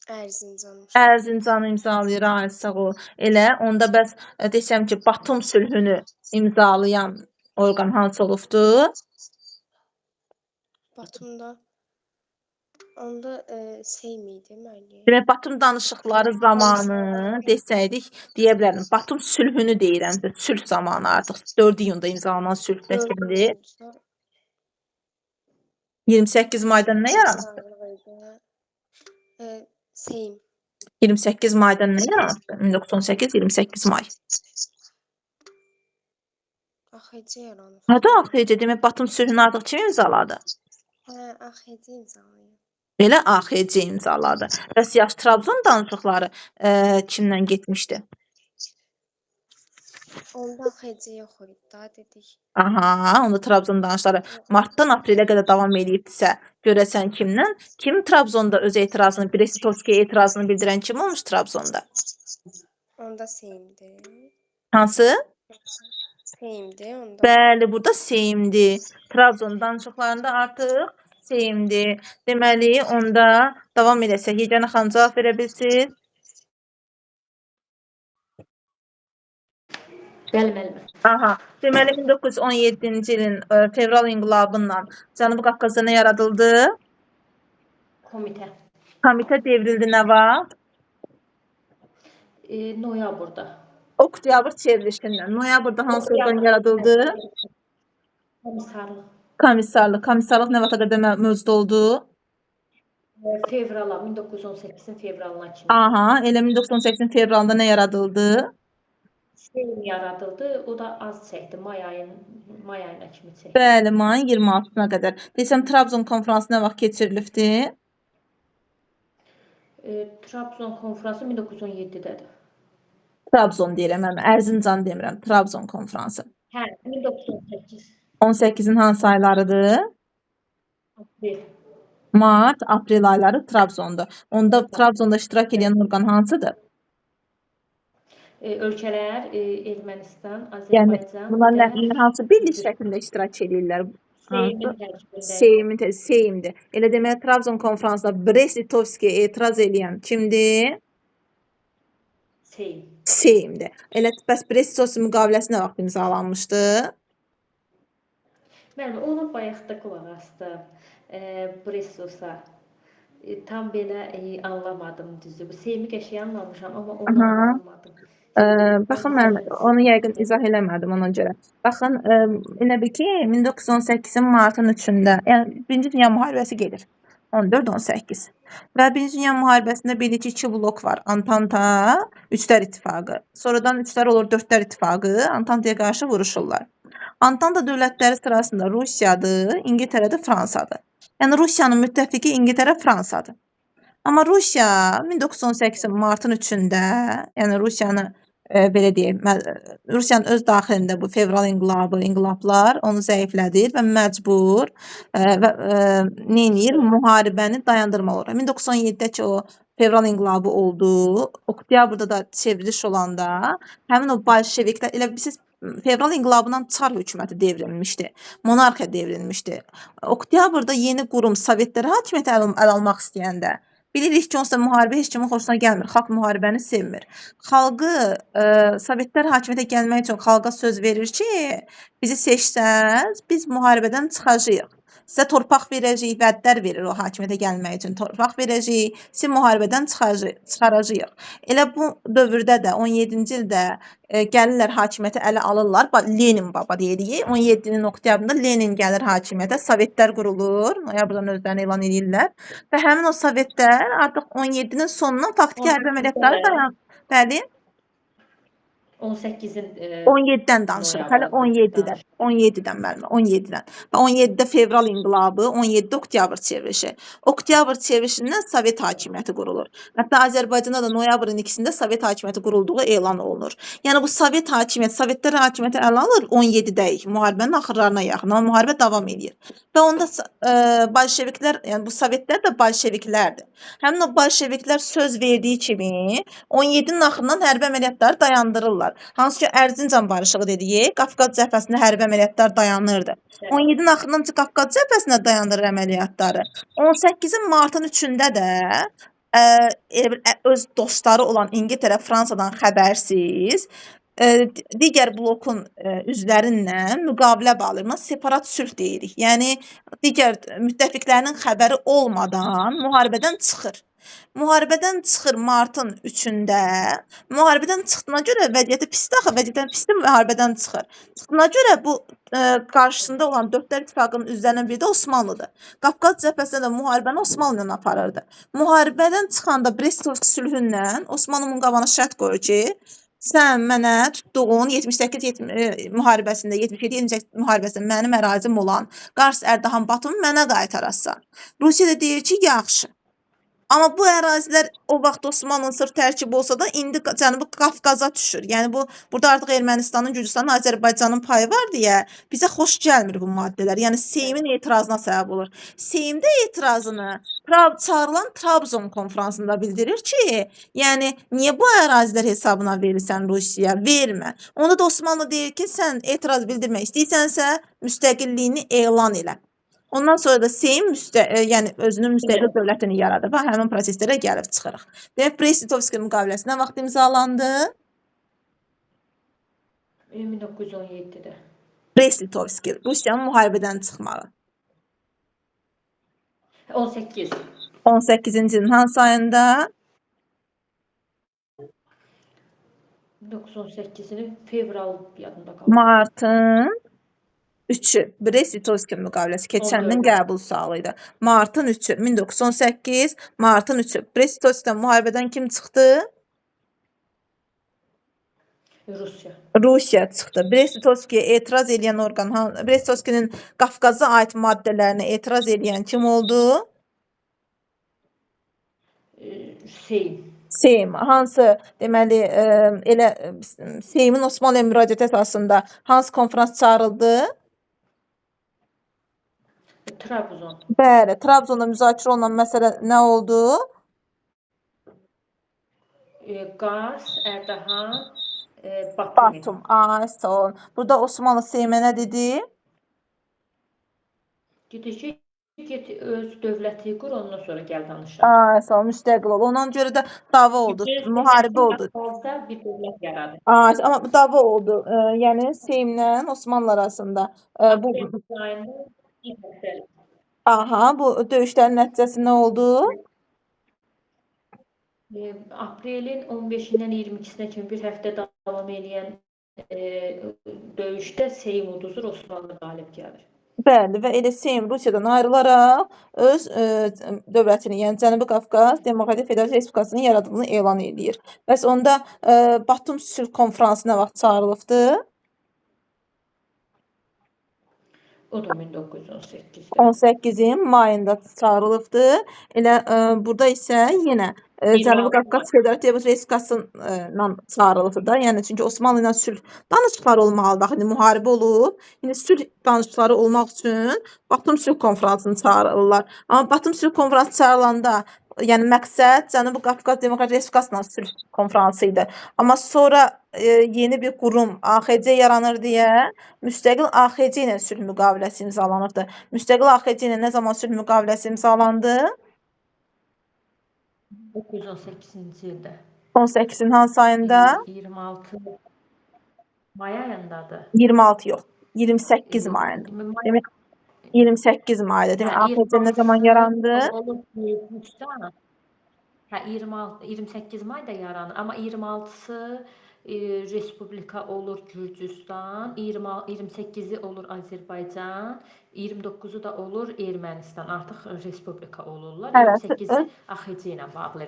Ərzincan. Ərzincanı imzalayır, sağ ol. Elə, onda bəs desəm ki, Batum sülhünü imzalayan orqan hansı olubdur? Batumda. Onda Seym idi, müəllim. Demək, Batum danışıqları zamanı desəydik, deyə bilərdim. Batum sülhünü deyirəm, sülh zamanı artıq 4 iyunda imzalanan sülh desəmdir. 28 mayda nə yaranıb? Seym. 28 mayda nə yaranıb? 1918, 28 may. AXC yaranıb. Nədə AXC? Demək, Batum sülhünü artıq kim imzaladı? AXC imzalayıb. Belə AXC imzaladı. Bəs yaş Trabzon danışıqları kimdən getmişdi? Onda AXC yox idi da, dedik. Aha, onda Trabzon danışıqları martdan aprelə qədər davam edibdisə, görəsən kimdən? Kim Trabzonda öz etirazını, Brest-Litovskiyə etirazını bildirən kim olmuş Trabzonda? Onda Seymdir. Hansı? Seymdir onda. Bəli, burada Seymdir. Trabzon danışıqlarında artıq Seymdir. Deməli, onda davam edəsək, Yeganə xanım cavab verə bilsin. Bəli, müəllim. Aha, deməli 1917-ci ilin fevral inqilabından Cənubi Qafqazda nə yaradıldı? Komitə. Komitə devrildi nə vaxt? Noyabrda. Oktyabr çevrilişindən. Noyabrda hansı orqan yaradıldı? Komissarlıq. Komissarlıq. Komissarlıq nə vaxta qədər mövcud oldu? Fevrala, 1918-in fevralına kimi. Aha, elə 1918-in fevralında nə yaradıldı? Seyim yaradıldı, o da az çəkdi, may ayına kimi çəkdi. Bəli, mayın 26-sına qədər. Desəm, Trabzon konfransı nə vaxt keçirilibdi? Trabzon konfransı 1917-dədir. Trabzon deyirəm, Ərzincan demirəm, Trabzon konfransı. Hə, 1918. 18-in hansı aylarıdır? Aprel. Mart, aprel ayları Trabzonda. Onda Trabzonda iştirak edən orqan hansıdır? Ölkələr Ermənistan, Yəni Azərbaycan, bunlar bir də hansı birlik şəklində iştirak edirlər? Seymin tərkibində. Seymdir. Elə deməli Trabzon konfransında Brest-Litovskiyə etiraz edən kimdir? Seym. Seymdir. Elə bəs Brest-Litovski müqaviləsi nə vaxt imzalanmışdı? Müəllim, ona bayaqda qulaq asdım. Brest-Litovsa. Tam belə anlamadım düzü. Bu Seymi qəşəng anlamışam, amma onu Aha. anlamadım. Baxın, mən onu yəqin izah eləmədim ona görə. Baxın, elə bil ki, 1918-in martın 3-də, yəni Birinci Dünya müharibəsi gedir. 14-18. Və Birinci Dünya müharibəsində bildik ki, 2 blok var. Antanta, Üçlər İttifaqı. Sonradan üçlər olur, Dördlər İttifaqı. Antantaya qarşı vuruşurlar. Antanta dövlətləri sırasında Rusiyadır, İngiltərədir, Fransadır. Yəni Rusiyanın müttəfiqi İngiltərə, Fransadır. Amma Rusiya 1918-in martın 3-də, yəni Rusiyanı belə deyək, Rusiyanın öz daxilində bu fevral inqilablar onu zəiflədir və məcbur və neyinir? Müharibəni dayandırmalı olur. 1917-də ki, o fevral inqilabı oldu. Oktyabrda da çevriliş olanda həmin o bolşeviklər elə siz fevral inqilabından Çar hökuməti devrilmişdi. Monarxiya devrilmişdi. Oktyabrda yeni qurum Sovetlərə hakimiyyəti əl almaq istəyəndə bilirik ki, onsuz da müharibə heç kimin xoşuna gəlmir. Xalq müharibəni sevmir. Xalqı Sovetlər hakimiyyətə gəlmək üçün xalqa söz verir ki, bizi seçsəz, biz müharibədən çıxacağıq. Sizə torpaq verəcəyik, vədlər verir o hakimiyyətə gəlmək üçün. Torpaq verəcəyik, sizi müharibədən çıxaracağıq. Elə bu dövrdə də 17-ci ildə gəlirlər hakimiyyəti ələ alırlar. Lenin baba deyirik. 17-nin oktyabrında Lenin gəlir hakimiyyətə. Sovetlər qurulur. Noyabrdan özlərini elan edirlər. Və həmin o Sovetlər artıq 17-nin sonundan faktiki hərbi əməliyyatları dayanır. Bəli. 18-in 17-dən danışırıq. Hələ 17-dən. 17-dən müəllimə, 17-dən. Və 17-də fevral inqilabı, 17-də oktyabr çevrilişi. Oktyabr çevrilişindən Sovet hakimiyyəti qurulur. Hətta Azərbaycanda da noyabrın 2-sində Sovet hakimiyyəti qurulduğu elan olunur. Yəni bu Sovet hakimiyyəti, Sovetlər hakimiyyəti ələ alır 17-dəyik, müharibənin axırlarına yaxın. Amma müharibə davam edir. Və onda bolşeviklər, yəni bu Sovetlər də bolşeviklərdir. Həmin o bolşeviklər söz verdiyi kimi 17-nin axırından hərbi əməliyyatları dayandırırlar. Hansı ki, Ərzincan barışığı dedik, Qafqaz cəbhəsində hərbi əməliyyatlar dayanırdı. 17-nin axırından Qafqaz cəbhəsində dayandırır əməliyyatları. 18-in martın 3-də də öz dostları olan İngiltərə, Fransadan xəbərsiz digər blokun üzvlərinlə müqavilə bağlayır. Separat sülh deyirik. Yəni digər müttəfiqlərinin xəbəri olmadan müharibədən çıxır. Müharibədən çıxır martın 3-də. Müharibədən çıxdığına görə vəziyyəti pisdir axı, vəziyyətdən pisdir, müharibədən çıxır. Çıxdığına görə bu qarşısında olan Dördlər İttifaqının üzvlərindən biri də Osmanlıdır. Qafqaz cəbhəsində də müharibəni Osmanlı ilə aparırdı. Müharibədən çıxanda Brest-Litovski sülhündən Osmanlı qabağına şərt qoyur ki, sən mənə tutduğun 78 müharibəsində, 77-78 müharibəsində mənim ərazim olan Qars, Ərdahan, Batumi mənə qaytarasan. Rusiya da deyir ki, yaxşı. Amma bu ərazilər o vaxt Osmanlının sırf tərkibi olsa da indi Cənubi Qafqaza düşür. Yəni burada artıq Ermənistanın, Gürcüstanın, Azərbaycanın payı var deyə bizə xoş gəlmir bu maddələr. Yəni Seymin etirazına səbəb olur. Seymdə etirazını çağırılan Trabzon konfransında bildirir ki, yəni niyə bu ərazilər hesabına verirsən Rusiyaya? Vermə. Onda da Osmanlı deyir ki, sən etiraz bildirmək istəyirsənsə müstəqilliyini elan elə. Ondan sonra da Seym yəni özünün müstəqil dövlətini yaradır və həmin proseslərə gəlib çıxırıq. Demək, Brest-Litovski müqaviləsi nə vaxt imzalandı? 1917-də. Brest-Litovski, Rusiyanın müharibədən çıxmağı. 18. 18-ci ilin hansı ayında? 1918-in fevral yadında qaldı. Martın 3-ü. Brest-Litovski müqaviləsi keçənin qəbul sualı idi. Martın 3-ü. 1918, Martın 3-ü. Brest-Litovskidən müharibədən kim çıxdı? Rusiya. Rusiya çıxdı. Brest-Litovskiyə etiraz edən orqan, Brest-Litovskinin Qafqaza aid maddələrinə etiraz edən kim oldu? Seym. Seym. Hansı, deməli, elə Seymin Osmanlıya müraciəti əsasında hansı konfrans çağırıldı? Trabzon. Bəli, Trabzonda müzakirə olunan məsələ nə oldu? Qars, Ərdahan, Batumi. Batum. Ay, sağ olun. Burada Osmanlı Seymə nə dedi? Dedi ki, get öz dövləti qur, ondan sonra gəl danışaq. Ay, sağ olun. Müstəqil ol. Ondan görə də dava oldu, müharibə oldu. Qafqazda bir dövlət yaradı. Ay, amma bu dava oldu. Yəni Seymlə Osmanlı arasında. Bu Aprel ayında ilk həftə aha, bu döyüşlərin nəticəsi nə oldu? Aprelin 15-dən 22-sinə kimi bir həftə davam edən döyüşdə Seym uduzur, Osmanlı qalib gəlir. Bəli, və elə Seym Rusiyadan ayrılaraq öz dövlətini, yəni Cənubi Qafqaz Demokratik Federal Respublikasının yaradıldığını elan edir. Bəs onda Batum Sülh Konfransı nə vaxt çağırılıbdı? O da 1918-də. 18-in mayında çağırılıbdı. Elə burada isə yenə Cənubi Qafqaz Federativ Respublikasından çağırılıbdı da. Yəni çünki Osmanlı ilə sülh danışıqları olmalıdır. Bax, indi müharibə olub. İndi sülh danışıqları olmaq üçün Batum Sülh Konfransını çağırırlar. Amma Batum Sülh Konfransı çağırılanda yəni məqsəd Cənubi Qafqaz Demokratik Respublikasının sülh konfransı idi. Amma sonra yeni bir qurum AXC yaranır deyə müstəqil AXC ilə sülh müqaviləsi imzalanırdı. Müstəqil AXC ilə nə zaman sülh müqaviləsi imzalandı? 1918-ci ildə. 18-in hansı ayında? 26 may ayındadır. 26 yox. 28 mayında. Demək 28 mayda. Demək AXC nə zaman yarandı? Hə, 28 mayda yaranır. Amma 26-sı Respublika olur Gürcüstan, 28-i olur Azərbaycan, 29-u da olur Ermənistan. Artıq Respublika olurlar. Evet. 28-i AXC ilə bağlı.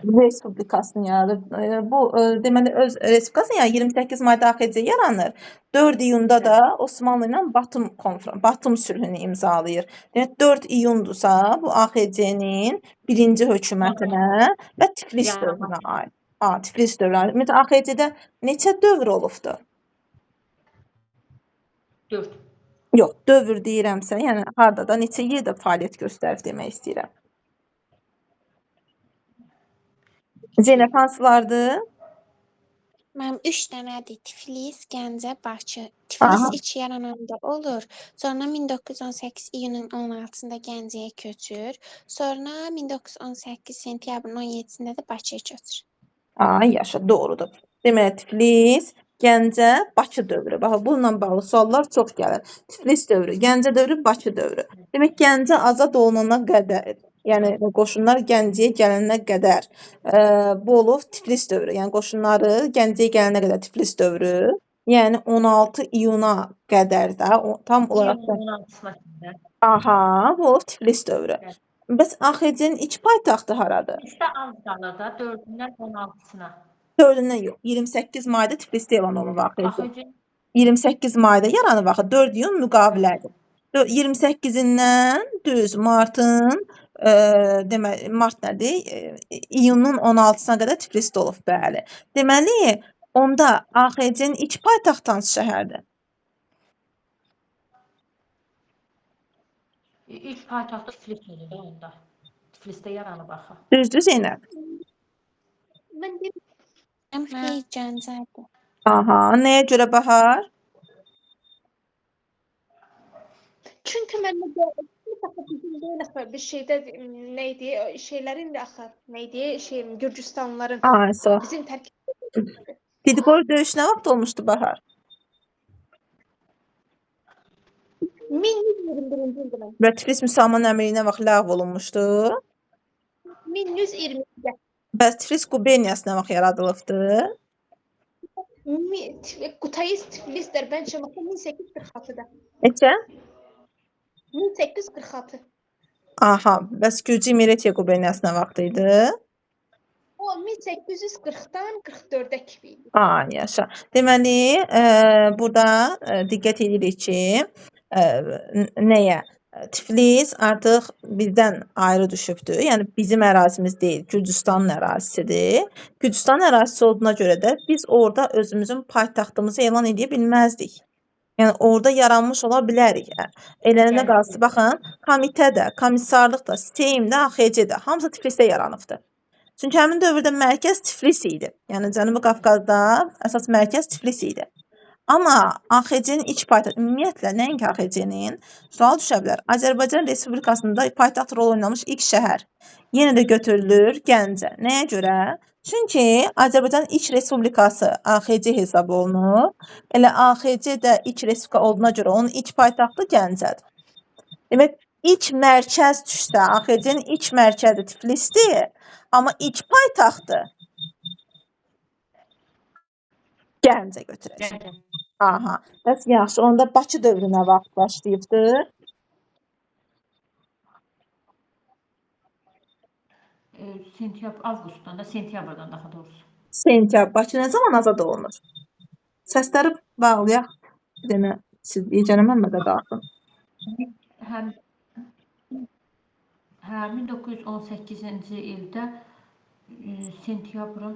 Respublikasını yaradır. Bu deməli öz respublikasını yəni 28 mayda AXC yaranır. 4 iyunda da Osmanlı ilə Batum sülhünü imzalayır. Demək 4 iyundursa bu AXC-nin birinci hökumətinə və Tiflis dövrünə aid. Tiflis dövrü. Ümumiyyətlə AXC-də neçə dövr olubdu? 4. Yox, dövr deyirəmsə, yəni harda da neçə yerdə fəaliyyət göstərib demək istəyirəm. Zeynəb hansılardır? Mənim 3 dənədir. Tiflis, Gəncə, Bakı. Tiflis ilk yarananda olur. Sonra 1918 iyunun 16-sında Gəncəyə köçür. Sonra 1918 sentyabrın 17-sində də Bakıya köçür. Ay, yaşa, doğrudur. Deməli, Tiflis, Gəncə, Bakı dövrü. Bax, bununla bağlı suallar çox gəlir. Tiflis dövrü, Gəncə dövrü, Bakı dövrü. Demək, Gəncə azad olunana qədər, yəni qoşunlar Gəncəyə gələnə qədər bu olub Tiflis dövrü. Yəni qoşunları Gəncəyə gələnə qədər Tiflis dövrü. Yəni 16 iyuna qədər də tam olaraq da 16-sına qədər. aha, bu olub Tiflis dövrü. Bəs AXC-nin ilk paytaxtı haradır? Tiflisdə az qalır da 4-dən 16-sına. 4-dən yox, 28 mayda Tiflisdə elan olunub AXC. AXC 28 mayda yaranıb axı 4 iyun müqavilədir. 28-dən düz martın deməli mart nədir? İyunun 16-sına qədər Tiflisdə olub, bəli. Deməli, onda AXC-nin ilk paytaxtı hansı şəhərdir? İlk paytaxtı Tiflis olur da onda. Tiflisdə yaranıb axı. Düzdür Zeynəb? Mən deyirəm, Xeyr, Gəncədir. Aha, nəyə görə Bahar? çünki məndə bizim axı bir şeydə neydi? Şeylərin də axı neydi? Gürcüstanlıların Ay, sağ. bizim tərkib Didqor döyüşü nə vaxt olmuşdu Bahar? 1121-ci ildə. Və Tiflis müsəlman əmiri nə vaxt ləğv olunmuşdu? 1120-də. Bəs Tiflis quberniyası nə vaxt yaradılıbdı? Qutayis Tiflis Dərbənd Şamaxı 1846-da. Neçə? 1846. Aha, bəs Gürcü İmretiya quberniyası nə vaxt idi? O 1840-dan 44-ə kimi idi. Ay, yaşa. Deməli, burada diqqət edirik ki, nəyə? Tiflis artıq bizdən ayrı düşübdür. Yəni bizim ərazimiz deyil, Gürcüstanın ərazisidir. Gürcüstanın ərazisi olduğuna görə də biz orada özümüzün paytaxtımızı elan edə bilməzdik. Yəni orada yaranmış ola bilərik. Elənə qalsa baxın, komitədə, komissarlıqda, Seymdə, AXC-də hamısı Tiflisdə yaranıbdı. Çünki həmin dövrdə mərkəz Tiflis idi. Yəni Cənubi Qafqazda əsas mərkəz Tiflis idi. Amma AXC-nin iç paytaxtı, ümumiyyətlə nəinki AXC-nin, sual düşə bilər. Azərbaycan Respublikasında paytaxt rol oynamış ilk şəhər yenə də götürülür Gəncə. Nəyə görə? Çünki Azərbaycanın ilk respublikası AXC hesab olunur. Elə AXC də ilk respublika olduğuna görə onun ilk paytaxtı Gəncədir. Demək, ilk mərkəz düşsə, AXC-nin ilk mərkəzi Tiflisdir, amma ilk paytaxtı Gəncə götürəcək. Gəncə. Aha, bəs yaxşı, onda Bakı dövrünə vaxt başlayıbdır. Avqustdan da, sentyabrdan daha doğrusu. Sentyabr. Bakı nə zaman azad olunur? Səsləri bağlayaq. Bir dənə siz Yeganə Məmmədə qalxın. Həm 1918-ci ildə sentyabrın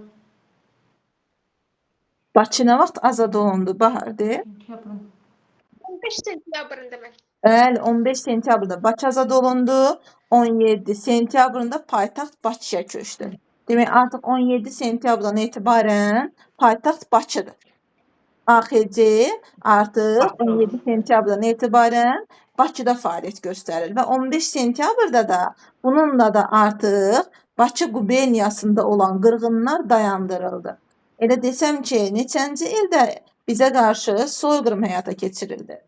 Bakı nə vaxt azad olundu? Bahardır. 15 sentyabrında mən. Bəli, 15 sentyabrda Bakı azad olundu. 17 sentyabrında paytaxt Bakıya köçdü. Demək, artıq 17 sentyabrdan etibarən paytaxt Bakıdır. AXC artıq 17 sentyabrdan etibarən Bakıda fəaliyyət göstərir və 15 sentyabrda da bununla da artıq Bakı quberniyasında olan qırğınlar dayandırıldı. Elə desəm ki, neçənci ildə bizə qarşı soyqırım həyata keçirildi?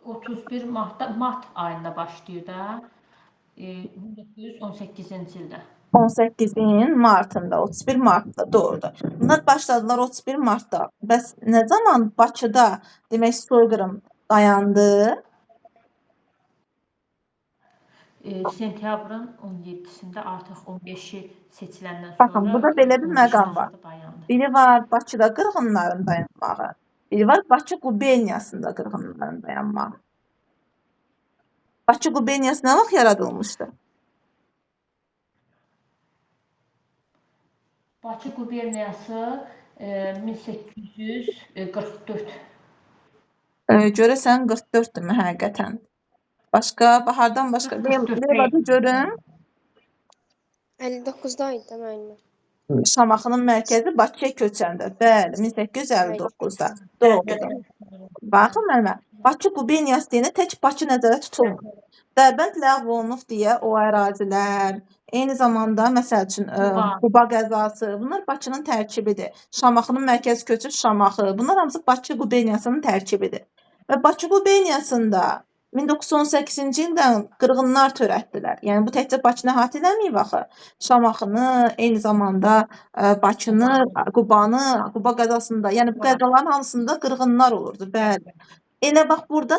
31 mart ayında başlayır da 1918-ci ildə. 18-in martında, 31 martda doğrudur. Bunlar başladılar 31 martda. Bəs nə zaman Bakıda demək soyqırım dayandı? Sentyabrın 17-sində artıq 15-i seçiləndən sonra Baxın, burada belə bir məqam var. dayandı. Biri var Bakıda qırğınların dayanmağı, biri var Bakı quberniyasında qırğınların dayanmağı. Bakı quberniyası nə vaxt yaradılmışdı? Bakı quberniyası 1844. Görəsən 44-dürmü həqiqətən? Başqa, Bahardan başqa. Leyla görün. 59'da idi müəllimə. Şamaxının mərkəzi Bakıya köçəndə. Bəli, 1859-da. Doğrudur. Baxın müəllimə, Bakı quberniyası deyəndə tək Bakı nəzərdə tutulmur. Dərbənd ləğv olunub deyə o ərazilər, eyni zamanda məsəl üçün Quba qəzası, bunlar Bakının tərkibidir. Şamaxının mərkəzi köçüb Şamaxı, bunlar hamısı Bakı quberniyasının tərkibidir. Və Bakı quberniyasında 1918-ci ildən qırğınlar törətdilər. Yəni bu təkcə Bakını əhatə eləməyib axı. Şamaxını, eyni zamanda Bakını, Qubanı, Quba qəzasında, yəni bu qəzaların hamısında qırğınlar olurdu. Bəli. Elə bax burada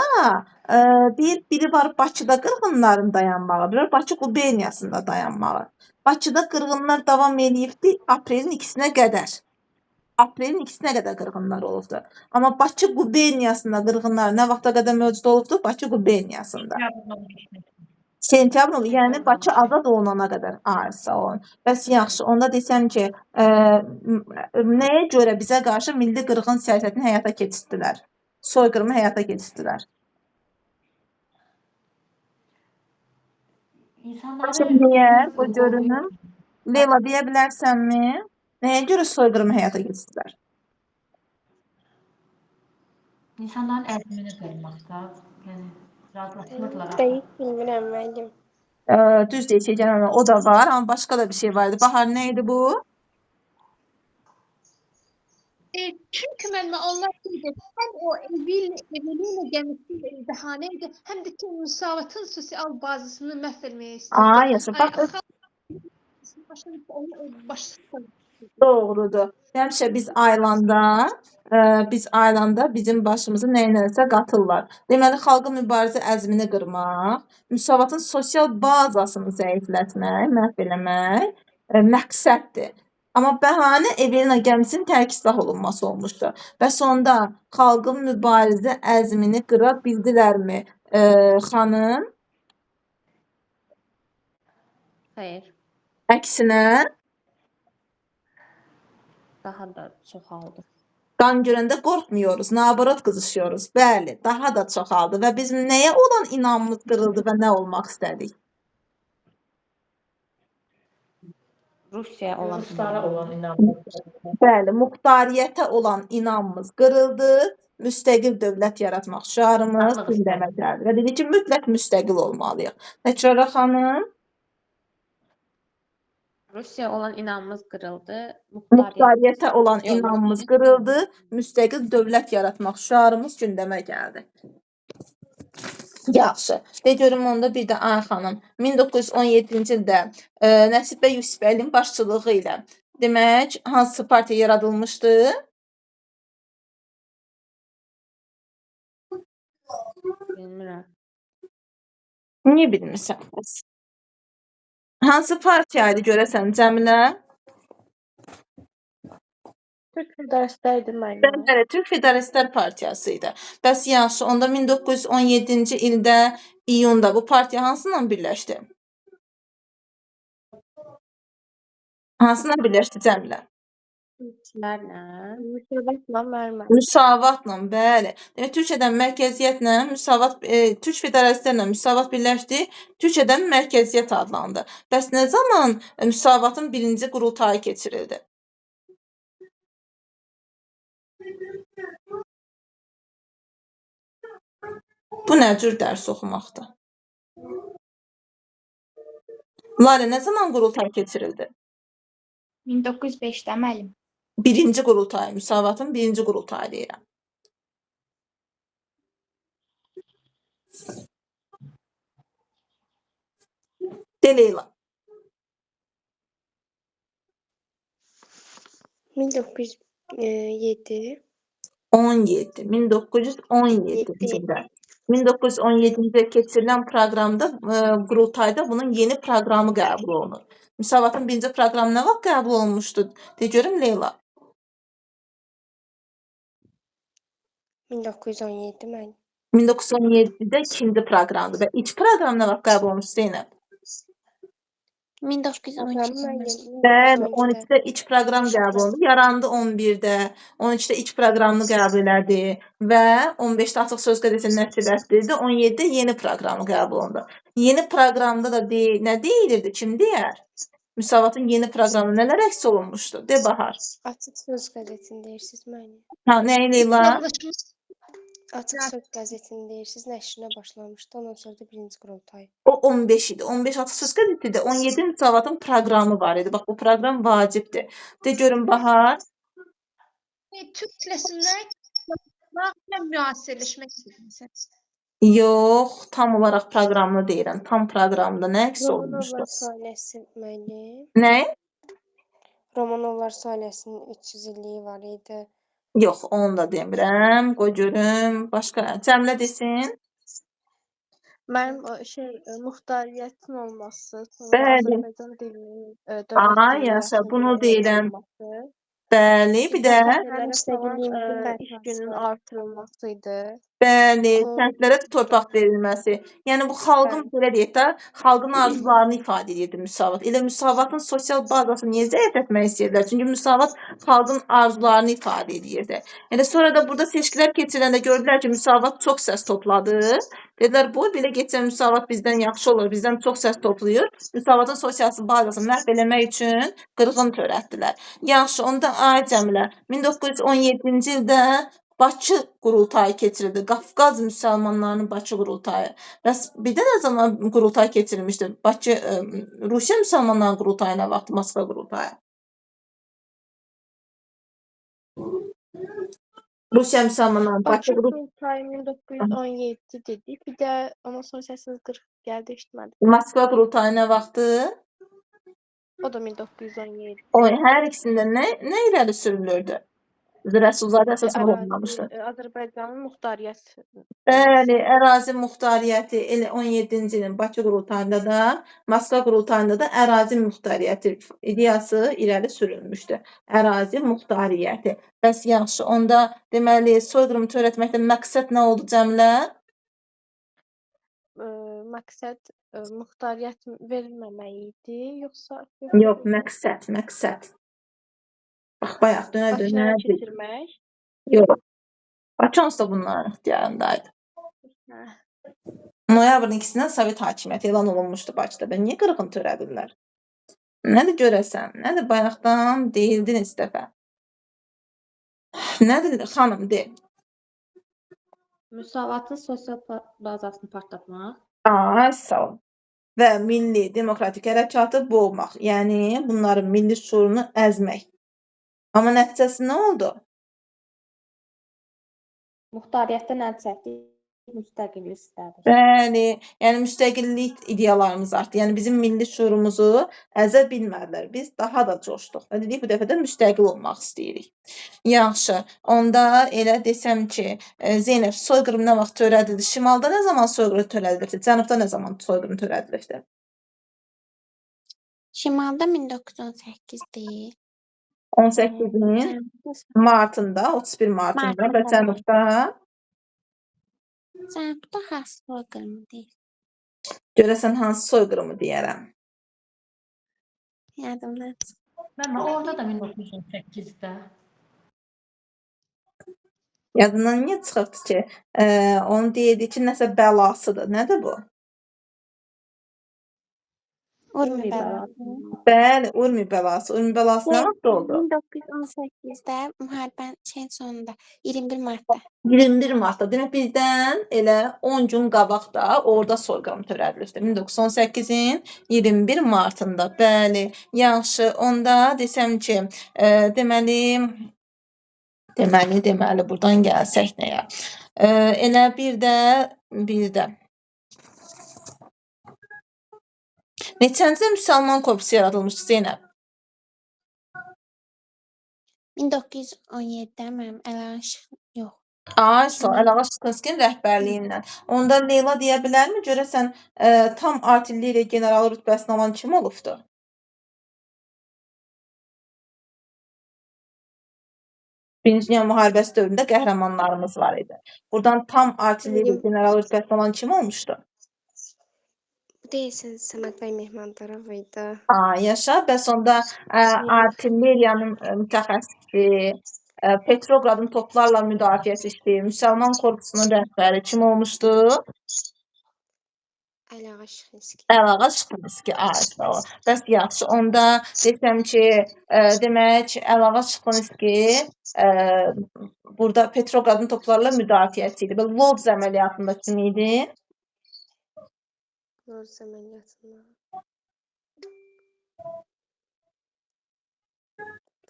biri var Bakıda qırğınların dayanmağı, biri var Bakı quberniyasında dayanmağı. Bakıda qırğınlar davam eləyibdi aprelin 2-sinə qədər. Aprelin 2-sinə qədər qırğınlar olubdu. Amma Bakı quberniyasında qırğınlar nə vaxta qədər mövcud olubdu? Bakı quberniyasında. Sentyabrın, yəni Bakı azad olunana qədər. Sağ olun. Bəs yaxşı, onda desəm ki, nəyə görə bizə qarşı milli qırğın siyasətini həyata keçirdilər? Soyqırımı həyata keçirdilər. Niyə? Bu görünüm. Leyla, deyə bilərsənmi? Nəyə görə soyqırımı həyata keçirdilər? İnsanların əzmini qırmaqda, yəni razılaşmırdılar. Dəqiq bilmirəm müəllim. Düz deyəcək, gəlmə, o da var, amma başqa da bir şey var idi. Bahar, nə idi bu? Çünki müəllimə onlar idi, həm o evliliyə gəmisinin imtihanı idi, həm də ki müsavatın sosial bazısını məhv etməyə istəyirdi. Yaxşı, bax, doğrudur. Həmişə biz aylanda bizim başımızı nəyinəsə qatırlar. Deməli, xalqın mübarizə əzmini qırmaq, müsavatın sosial bazasını zəiflətmək, məhv eləmək məqsəddir. Amma bəhanə Evelina gəmisinin tərk islah olunması olmuşdu. Və sonda xalqın mübarizə əzmini qıra bildilərmi xanım? Xeyr, Əksinə, daha da çoxaldı. qan görəndə qorxmuyoruz, nabarot qızışıyoruz. Bəli, daha da çoxaldı və bizim nəyə olan inamımız qırıldı və nə olmaq istədik? Rusiyaya olan Ruslara inamımız. olan inamımız. Bəli, muxtariyyətə olan inamımız qırıldı. Müstəqil dövlət yaratmaq şüarımız Sağlıq gündəmə istədik. gəldi və dedi ki, mütləq müstəqil olmalıyıq. Təkrara xanım, Rusiyaya olan inamımız qırıldı. muxtariyyətə olan Yox, inamımız qırıldı. Müstəqil dövlət yaratmaq şüarımız gündəmə gəldi. Yaxşı. De görüm onda bir də Ay xanım 1917-ci ildə Nəsibə Yusifəlinin başçılığı ilə demək hansı partiya yaradılmışdı? bilmirəm. Niyə bilmirsən bəs? Hansı partiya idi görəsən Cəmilə? Türk Federasiyası idi mənim. Bəli, Türk Federalistlər Partiyası idi. Bəs yaxşı, onda 1917-ci ildə iyunda bu partiya hansıyla birləşdi? Hansıyla birləşdi Cəmilə? Türklərlə. Müsavatla verməm. Müsavatla, bəli. Demək Türkiyədən mərkəziyyətlə müsavat Türk Federalistlərlə müsavat birləşdi, Türkiyədən mərkəziyyət adlandı. Bəs nə zaman müsavatın birinci qurultayı keçirildi? Bu nə cür dərs oxumaqdır? Lalə, nə zaman qurultay keçirildi? 1905-də müəllim. Birinci qurultay, müsavatın birinci qurultayı deyirəm. De Leyla. 1907 1917-ci ildə. 1917-ci ildə keçirilən proqramda, qurultayda bunun yeni proqramı qəbul olunur. Müsavatın birinci proqramı nə vaxt qəbul olunmuşdu? De görüm Leyla. 1917 mən 1917-də ikinci proqramdır və ilk proqram nə vaxt qəbul olunmuşdu Zeynəb? 1912 Bəli, 12-də ilk proqram qəbul olundu. Yarandı 11-də, 12-də ilk proqramını qəbul elədi və 15-də Açıq Söz qəzetini nəşr etdirdi. 17-də yeni proqramı qəbul olundu. Yeni proqramda da nə deyilirdi? Kim deyər? Müsavatın yeni proqramı nələr əks olunmuşdu? De Bahar. Açıq Söz qəzetini deyirsiniz mənə. Ha, nə Leyla? Yanlışımız Açıq Söz qəzetini deyirsiniz, nəşrinə başlamışdı. Ondan sonra da birinci qurultay. O 15 idi. 15 Açıq Söz qəzetidir. 17 Müsavatın proqramı var idi. Bax, bu proqram vacibdir. De görün Bahar. Türk rəsmlər müasirləşmək istəyirsən. Yox, tam olaraq proqramını deyirəm. Tam proqramda nə əks olunmuşdu? Romanovlar sayəsi müəllim. Nə? Romanovlar sayəsinin 300 illiyi var idi. Yox, onu da demirəm. Qoy görüm. Başqa Cəmilə desin. Mənim muxtariyyətin olması, sonra Bəli. Azərbaycan dilinin dövlət Ay, dili yaşa, rəsmi bunu dilinin deyirəm. olması, Bəli, bir də kəndlərə müstəqilliyimizin falan bərpası. iş günün artırılması idi. bəli, O- kəndlərə torpaq verilməsi. Yəni bu xalqın belə deyək də, xalqın arzularını ifadə edirdi müsavat. Elə müsavatın sosial bazasını niyə zəiflətmək istəyirdilər? Çünki müsavat xalqın arzularını ifadə edirdi. Yəni sonra da burada seçkilər keçiləndə gördülər ki, müsavat çox səs topladı. Dedilər, bu belə getsə müsavat bizdən yaxşı olur, bizdən çox səs toplayır. Müsavatın sosial bazasını məhv eləmək üçün qırğın törətdilər. Yaxşı, onda ay Cəmilə, 1917-ci ildə Bakı qurultayı keçirildi. Qafqaz müsəlmanlarının Bakı qurultayı. Bəs bir də nə zaman qurultay keçirilmişdi? Bakı Rusiya müsəlmanlarının qurultayı nə vaxt Moskva qurultayı? Rusiya müsəlmanlarının Bakı Bakı qurultayı qurultayı 1917 dedik. Bir də amma sonra səsiz 40 gəldi, eşitmədim. Moskva qurultayı nə vaxtı? O da 1917. O hər ikisində nə irəli sürülürdü? Rəsulzadə əsasında Ərazi, olmamışdı. Azərbaycanın muxtariyyət. Bəli, ərazi muxtariyyəti elə 17-ci ilin Bakı qurultayında da, Moskva qurultayında da ərazi muxtariyyəti ideyası irəli sürülmüşdü. Ərazi muxtariyyəti. Bəs yaxşı, onda deməli soyqırımı törətməkdə məqsəd nə oldu Cəmilə? Məqsəd muxtariyyət verilməmək idi, yoxsa Yox, məqsəd. Bax, bayaq dönə Bakıya keçirmək? Yox. Bakı onsuz da bunların ixtiyarındaydı. Hə. Noyabrın 2-dən Sovet hakimiyyəti elan olunmuşdu Bakıda. Niyə qırğın törədirlər? Nədir görəsən? Nədir bayaqdan deyildin neçə dəfə? Nədir xanım de. Müsavatın sosial bazasını partlatmaq. Sağ ol. Və milli demokratik hərəkatı boğmaq. Yəni bunların milli şüurunu əzmək. Amma nəticəsi nə oldu? Muxtariyyətdən əl çəkdik, müstəqillik istədik. Bəli, yəni müstəqillik ideyalarımız artdı. Yəni bizim milli şüurumuzu əzə bilmədilər. Biz daha da coşduq. Və dedik bu dəfə də müstəqil olmaq istəyirik. Yaxşı. Onda elə desəm ki, Zeynəb soyqırım nə vaxt törədildi? Şimalda nə zaman soyqırım törədildi? Cənubda nə zaman soyqırım törədildi? Şimalda 1918-dir. 18-in martında, 31 martında və Cənubda Cənubda hansı soyqırımı deyil? görəsən hansı soyqırımı deyərəm? Yadımdan çıxdı. Mən orada da 1918-də. Yadından niyə çıxıbdı ki? Onu deyirdi ki, nəsə bəlasıdır. Nədir bu? Urmi bəlası. Bəli, Urmi bəlası. Urmi bəlası nə vaxt oldu? 1918-də müharibənin sonunda 21 martda. 21 martda. Demək bizdən elə 10 gün qabaqda orada soyqırım törədilmişdi. 1918-in 21 martında. Bəli, yaxşı. Onda desəm ki, deməli burdan gəlsək nəyə? Elə bir də neçənci müsəlman korpusu yaradılmışdı Zeynəb? 1917-də mənim Əlaşıq yox. Əlağa Şıxlinskinin rəhbərliyindən. Onda Leyla deyə bilərmi? Görəsən tam artilleriya generalı rütbəsini alan kim olubdu? Birinci Dünya müharibəsi dövründə qəhrəmanlarımız var idi. Buradan tam artilleriya generalı rütbəsini alan kim olmuşdu? Deyəsən Səməd bəy Mehmandarov idi. Yaşa. Bəs onda artilleriyanın mütəxəssisi, Petrogradın toplarla müdafiəsi işləyir. Müsəlman korpusunun rəhbəri kim olmuşdu? Əlağa Şıxlinski. Əlağa Şıxlinski. Sağ ol. Bəs yaxşı. Onda desəm ki, demək Əlağa Şıxlinski burada Petrogradın toplarla müdafiəsi idi. Və Lodz əməliyyatında kim idi? Lodz əməliyyatında.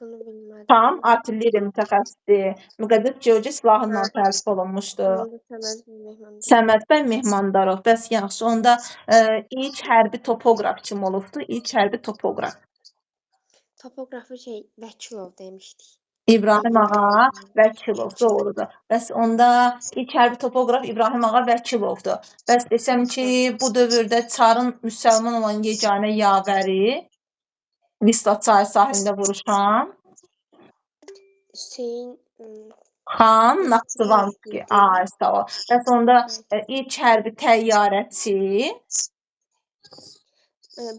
Bunu bilmədim. Tam artilleriya mütəxəssisi Müqəddəs Georgi silahından təltif olunmuşdu. Səməd bəy Mehmandarov. Bəs yaxşı. Onda ilk hərbi topoqraf kim olubdu? İlk hərbi topoqraf. Topoqrafı Vəkilov demişdik. İbrahim Ağa Vəkilov. Doğrudur. Bəs onda ilk hərbi topoqraf İbrahim Ağa Vəkilovdur. Bəs desəm ki, bu dövrdə Çarın müsəlman olan yeganə yavəri Vista çayı sahilində vuruşan Hüseyn Xan Naxçıvanski. Sağ ol. Bəs onda ilk hərbi təyyarəçi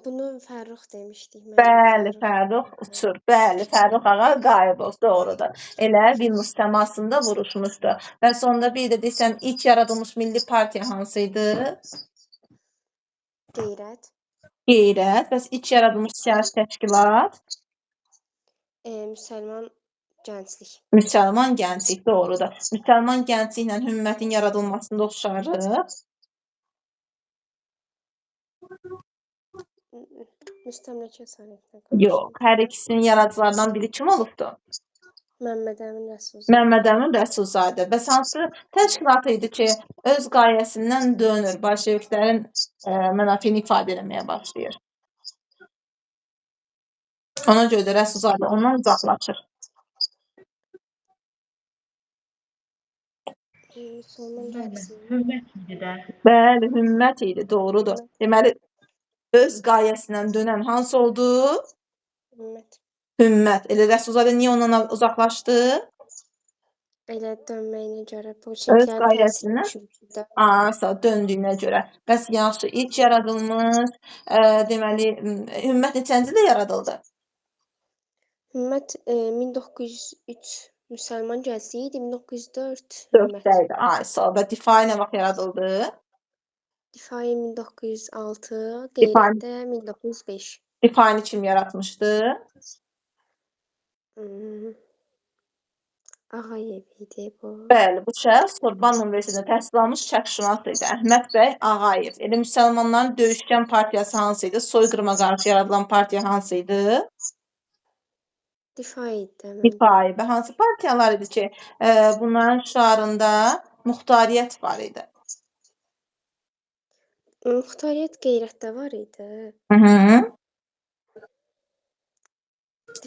bunu Fərrux demişdik. Bəli, Fərrux uçur. Bəli, Fərrux Ağa Qayıbov. Doğrudur. Elə Vilnius səmasında vuruşmuşdu. Bəs onda bir də desəm ilk yaradılmış milli partiya hansıydı? Qeyrət. Qeyrət. Bəs ilk yaradılmış siyasi təşkilat? Müsəlman Gənclik. Müsəlman Gənclik. Doğrudur. Müsəlman Gəncliklə hümmətin yaradılmasında oxşarıq. Müstəmləkə Sovetdən. Yox, hər ikisinin yaradıcılarından biri kim olubdu? Məmməd Əmin Rəsulzadə. Məmməd Əmin Rəsulzadə. Bəs hansı təşkilat idi ki, öz qayəsindən dönür, bolşeviklərin mənafeyini ifadə etməyə başlayır? Ona görə də Rəsulzadə ondan uzaqlaşır. Hümmət idi də. Bəli, hümmət idi, doğrudur. Deməli, öz qayəsindən dönən hansı oldu? Hümmət. Elə Rəsulzadə niyə ondan uzaqlaşdı? Elə dönməyinə görə. Öz qayəsindən döndüyünə görə. Bəs yaxşı, ilk yaradılmış, deməli, hümmət neçənci ildə yaradıldı? Hümmət 1903 müsəlman gəncliyi idi, 1904 4-də idi. Sağ ol. Və difai nə vaxt yaradıldı? Difai 1906, Qeyrətdə 1905. Difayını kim yaratmışdı? Hmm. Ağayev idi bu. Bəli, bu şəxs Qurban Universitetində təhsil almış şərqşünas idi. Əhməd bəy Ağayev. Elə müsəlmanların döyüşkən partiyası hansı idi? Soyqırıma qarşı yaradılan partiya hansı idi? Difai idi mən. Difai. Və hansı partiyalar idi ki, bunların şüarında muxtariyyət var idi? Muxtariyyət qeyrətdə var idi. Hı.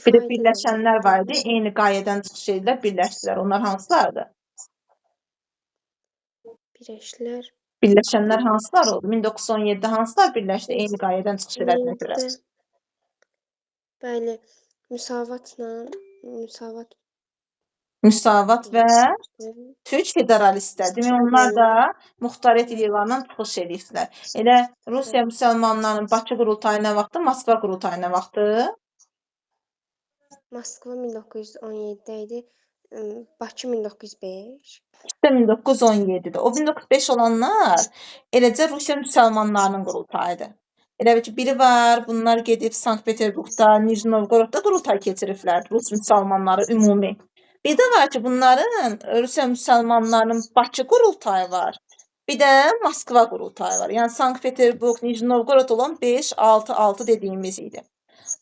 Bir də Difai birləşənlər var idi. Eyni qayədən çıxış edilər, birləşdilər. Onlar hansılardı? birləşdilər. Birləşənlər hansılar oldu? 1917-də hansılar birləşdi? Eyni qayədən çıxış elədiyinə görə. Bəli, müsavatla müsavat Müsavat və birləşmişdi. Türk federalistlər. Demək onlar da muxtariyyət ideyalarından çıxış edibdilər. Elə Rusiya müsəlmanlarının Bakı qurultayı nə vaxtı, Moskva qurultayı nə vaxtı? Moskva 1917-də idi. Bakı 1905. İşte 1917'de. O 1905 olanlar eləcə Rusiya müsəlmanlarının qurultayıdır. Elə bil ki, biri var, bunlar gedib Sankt-Peterburgda, Nijni Novgorodda qurultay keçiriblər, Rus müsəlmanları ümumi. Bir də var ki, bunların Rusiya müsəlmanlarının Bakı qurultayı var. Bir də Moskva qurultayı var. Yəni Sankt-Peterburg, Nijni Novgorod olan 5-6-6 dediyimiz idi.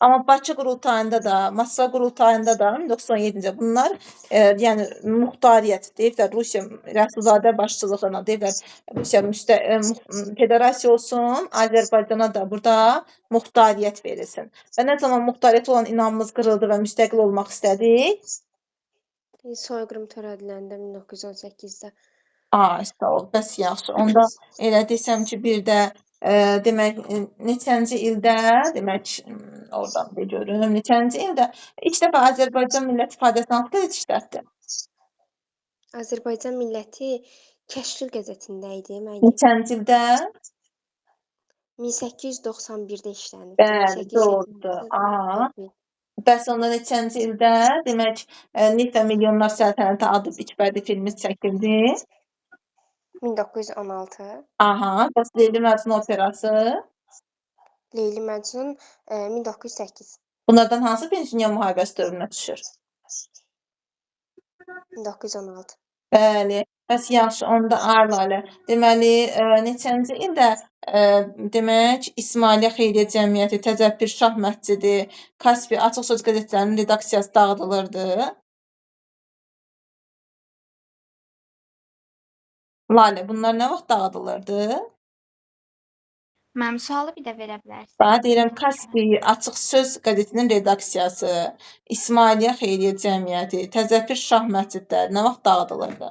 Amma Bakı qurultayında da, Moskva qurultayında da 1917-ci bunlar yəni muxtariyyət deyiblər Rusiya Rəsulzadə başçılığına deyiblər Rusiya federasiya olsun, Azərbaycana da burada muxtariyyət verilsin. Və nə zaman muxtariyyət olan inamımız qırıldı və müstəqil olmaq istədik? Soyqırım törədiləndə 1918-də. Sağ ol, bəs yaxşı. Onda elə desəm ki, bir də demək neçənci ildə, demək oradan bir görürüm, neçənci ildə ilk dəfə Azərbaycan Millət İfadəsini hansı qəzet işlətdi? Azərbaycan milləti Kəşkül qəzetində idi. Neçənci ildə? 1891-də işlənib. Bəli, doğrudur. Aha. Bəs onda neçənci ildə, demək, Neft və Milyonlar Səltənəti adlı ilk filmi çəkildi? 1916. Aha, bəs Leyli Məcnun operası? Leyli Məcnun 1908. Bunlardan hansı Birinci Dünya müharibəsi dövrünə düşür? 1916. Bəli, bəs yaxşı, onda Arlalə. Deməli, neçənci ildə demək, İsmailiyyə Xeyriyyə Cəmiyyəti, Təzəppir Şah Məscidi, Kaspi Açıq Söz qəzetlərinin redaksiyası dağıdılırdı? Lalə, bunlar nə vaxt dağıdılırdı? Mənim sualı bir də verə bilərsən. Daha deyirəm, Kaspi Açıq Söz qəzetinin redaksiyası, İsmailiyyə Xeyriyyə Cəmiyyəti, Təzəppir Şah Məscidləri nə vaxt dağıdılırdı?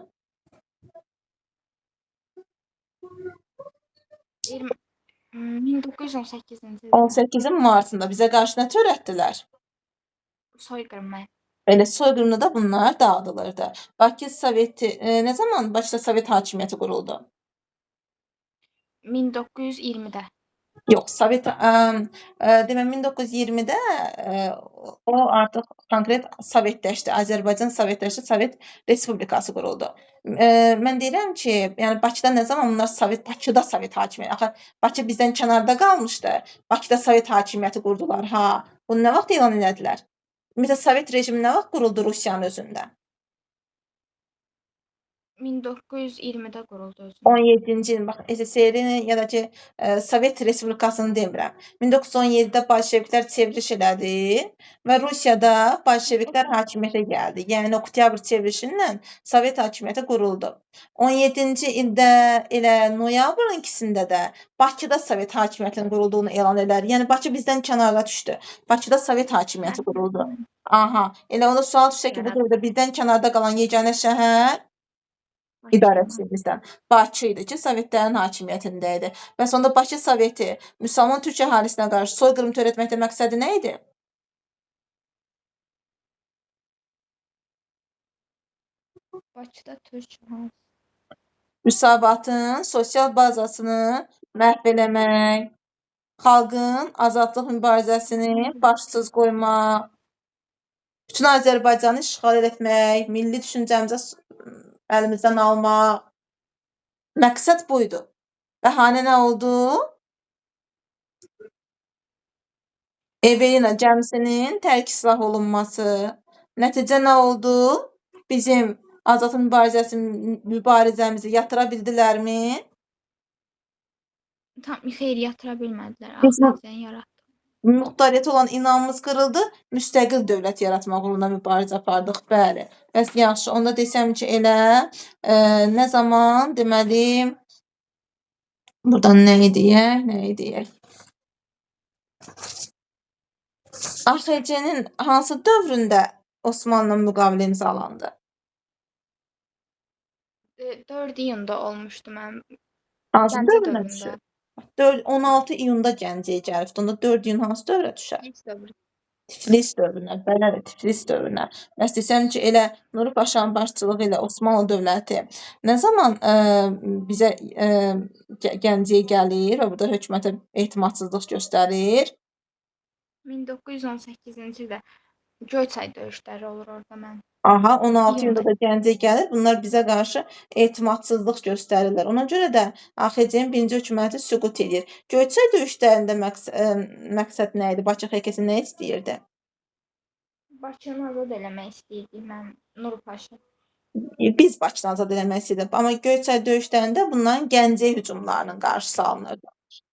1918-ci ildə 18-in martında bizə qarşı nə törətdilər? soyqırımı. Elə soyqırımda da bunlar dağıdılırdı. Bakı Soveti, nə zaman Bakıda Sovet hakimiyyəti quruldu? 1920-də. Yox, Sovet, demə 1920-də o artıq konkret sovetləşdi. Azərbaycan sovetləşdi, Sovet Respublikası quruldu. Mən deyirəm ki, yəni Bakıda nə zaman bunlar Bakıda Sovet hakimiyyəti, axı Bakı bizdən kənarda qalmışdı. Bakıda Sovet hakimiyyəti qurdular, ha. Bunu nə vaxt elan elədilər? Ümumiyyətlə Sovet rejimi nə vaxt quruldu Rusiyanın özündə? 1920-də quruldu özü. 17-ci il, bax, SSR-in ya da ki, Sovet Respublikasını demirəm. 1917-də bolşeviklər çevriliş elədi və Rusiyada bolşeviklər hakimiyyətə gəldi. Yəni oktyabr çevrilişindən Sovet hakimiyyəti quruldu. 17-ci ildə elə noyabrın 2-sində də Bakıda Sovet hakimiyyətinin qurulduğunu elan edər. Yəni Bakı bizdən kənara düşdü. Bakıda Sovet hakimiyyəti quruldu. Aha, elə onda sual düşsə ki, bu dövrdə bizdən kənarda qalan yeganə şəhər idarəçimizdən Bakı idi ki, Sovetlərin hakimiyyətində idi. Və sonda Bakı Soveti müsəlman türk əhalisinə qarşı soyqırım törətməkdə məqsədi nə idi? Bakıda türk Müsavatın sosial bazasını məhv eləmək, xalqın azadlıq mübarizəsini başsız qoymaq, bütün Azərbaycanı işğal etmək, milli düşüncəmizə əlimizdən almaq. Məqsəd buydu. Bəhanə nə oldu? Evelina cəmisinin tərk islah olunması. Nəticə nə oldu? Bizim azadlıq mübarizəmizi yatıra bildilərmi? Tam xeyr yatıra bilmədilər. Bizim AXC-ni yaratdı. muxtariyyətə olan inamımız qırıldı, müstəqil dövlət yaratmaq uğrunda mübarizə apardıq. Bəli. Bəs yaxşı, onda desəm ki, elə nə zaman deməli buradan nə edəyək? AXC-nin hansı dövründə Osmanlıla müqavilə imzalandı? 4 iyunda olmuşdu mənim Hansı Gəncə dövrünə dövründə. düşür? 16 iyunda Gəncəyə gəlibdi. Onda 4 iyun hansı dövrə düşər? İlk dövrü. Tiflis dövrünə, bəli, Tiflis dövrünə. Bəs desəm ki, elə Nuri Paşanın başçılığı ilə Osmanlı dövləti nə zaman bizə Gəncəyə gəlir və burada hökumətə etimadsızlıq göstərir? 1918-ci ildə Göyçay döyüşləri olur orada mən. Aha, 16 iyunda İyunda. da Gəncəyə gəlir. Bunlar bizə qarşı etimadsızlıq göstərirlər. Ona görə də AXC-nin birinci hökuməti süqut edir. Göyçay döyüşlərində məqsəd nə idi? Bakı xəkəsi nə istəyirdi? Bakını azad eləmək istəyirdik mən Nuri Paşa. Biz Bakını azad eləmək istəyirdik. Amma Göyçay döyüşlərində bunların Gəncəyə hücumlarının qarşısı alınırdı.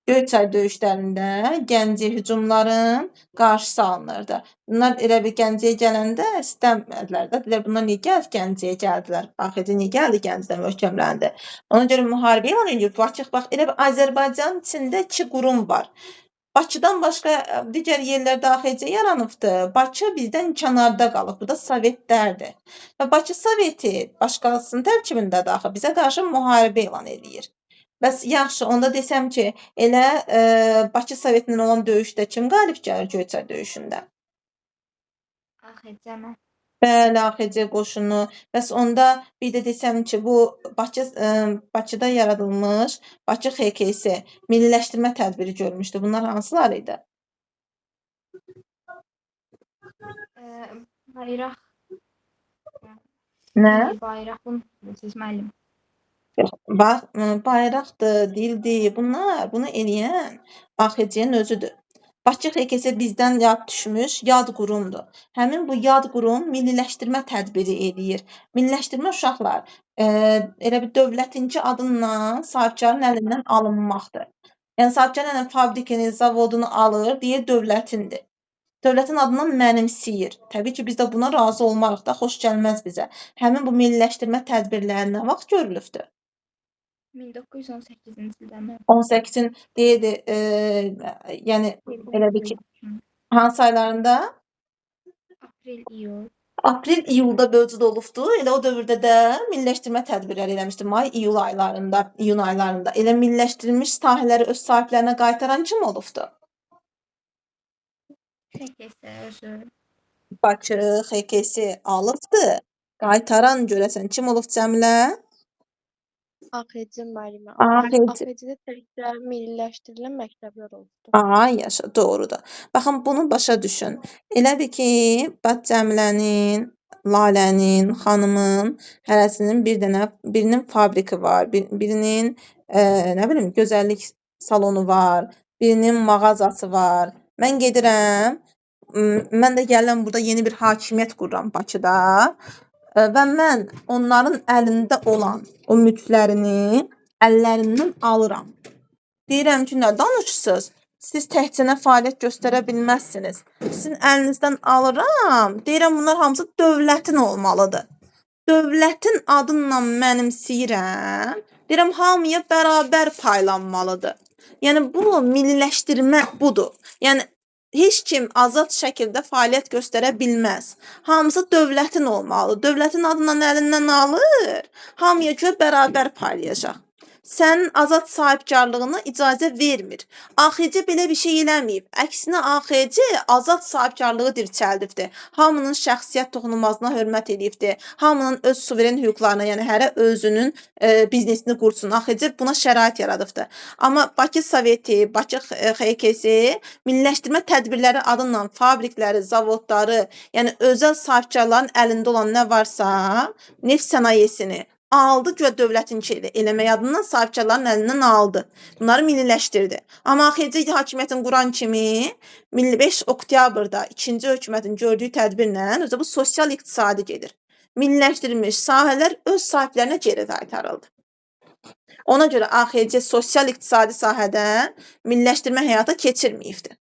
Göyçay döyüşlərində Gəncəyə hücumların qarşısı alınırdı. Bunlar elə bir Gəncəyə gələndə istəmədilər də. Dedilər bunlar niyə gəlib Gəncəyə gəldilər? AXC niyə gəldi Gəncədə möhkəmləndi? Ona görə müharibə elan edir. Bakı bax elə bir Azərbaycanın içində 2 qurum var. Bakıdan başqa digər yerlərdə AXC yaranıbdı. Bakı bizdən kənarda qalıb. Bu da Sovetlərdir. Və Bakı Soveti başqasının tərkibindədir axı. Bizə qarşı müharibə elan edir. Bəs yaxşı, onda desəm ki, elə Bakı Sovetindən olan döyüşdə kim qalib gəlir Göyçay döyüşündə? AXC-nə. Bəli, AXC qoşunu. Bəs onda bir də desəm ki, bu Bakıda yaradılmış Bakı XKS milliləşdirmə tədbiri görmüşdü. Bunlar hansılar idi? Bayraq. Nə? Bayraq bunu siz müəllim. Bax, bayraqdır, dildir. Bunu eləyən AXC-nin özüdür. Bakı XKS bizdən yad düşmüş yad qurumdur. Həmin bu yad qurum milliləşdirmə tədbiri eləyir. Milliləşdirmə uşaqlar elə bir dövlətinki adınla sahibkarın əlindən alınmaqdır. Yəni sahibkarın əlindən fabrikini, zavodunu alır, deyir dövlətindir. Dövlətin adından mənimsəyir. Təbii ki, biz də buna razı olmarıq da, xoş gəlməz bizə. Həmin bu milliləşdirmə tədbirləri nə vaxt görülübdür? 1918-ci ildə mən. 18-in deyildi, yəni elə bir ki, hansı aylarında? Aprel, iyul. Aprel, iyulda mövcud olubdu. Elə o dövrdə də milliləşdirmə tədbirləri eləmişdi. May, iyul aylarında, iyun aylarında. Elə milliləşdirilmiş sahələri öz sahiblərinə qaytaran kim olubdu? XKS özü. Bakı XKS alıbdı. Qaytaran görəsən kim olub Cəmilə? AXC müəllimi. AXC. AXC-də təkcə milliləşdirilən məktəblər olubdu. Yaşa, doğrudur. Baxın, bunu başa düşün. Elədir ki, bax Cəmilənin, Lalənin, xanımın, hərəsinin birinin fabriki var, birinin nə bilim gözəllik salonu var, birinin mağazası var. Mən gedirəm, mən də gəlirəm burada yeni bir hakimiyyət qururam Bakıda və mən onların əlində olan o mülklərini əllərindən alıram. Deyirəm ki, nə danışırsınız? Siz təkcə fəaliyyət göstərə bilməzsiniz. Sizin əlinizdən alıram. Deyirəm, bunlar hamısı dövlətin olmalıdır. Dövlətin adınla mənimsəyirəm. Deyirəm, hamıya bərabər paylanmalıdır. Yəni, bu milliləşdirmə budur. Yəni, heç kim azad şəkildə fəaliyyət göstərə bilməz. Hamısı dövlətin olmalıdır. Dövlətin adından əlindən alır, hamıya görə bərabər paylayacaq. Sənin azad sahibkarlığına icazə vermir. AXC belə bir şey eləməyib. Əksinə AXC azad sahibkarlığı dirçəldibdir. Hamının şəxsiyyət toxunulmazlığına hörmət edibdir. Hamının öz suveren hüquqlarına, yəni hərə özünün biznesini qursun. AXC buna şərait yaradıbdır. Amma Bakı Soveti, Bakı XKS milliləşdirmə tədbirləri adıyla fabrikləri, zavodları, yəni özəl sahibkarların əlində olan nə varsa, neft sənayesini aldı, güya dövlətinki idi. Eləmək adından sahibkarların əlindən aldı. Bunları milliləşdirdi. Amma AXC hakimiyyətini quran kimi 5 oktyabrda 2-ci hökumətin gördüyü tədbirlə özü bu sosial-iqtisadi gedir. Milliləşdirilmiş sahələr öz sahiblərinə geri qaytarıldı. Ona görə AXC sosial-iqtisadi sahədə milliləşdirmə həyata keçirməyibdir.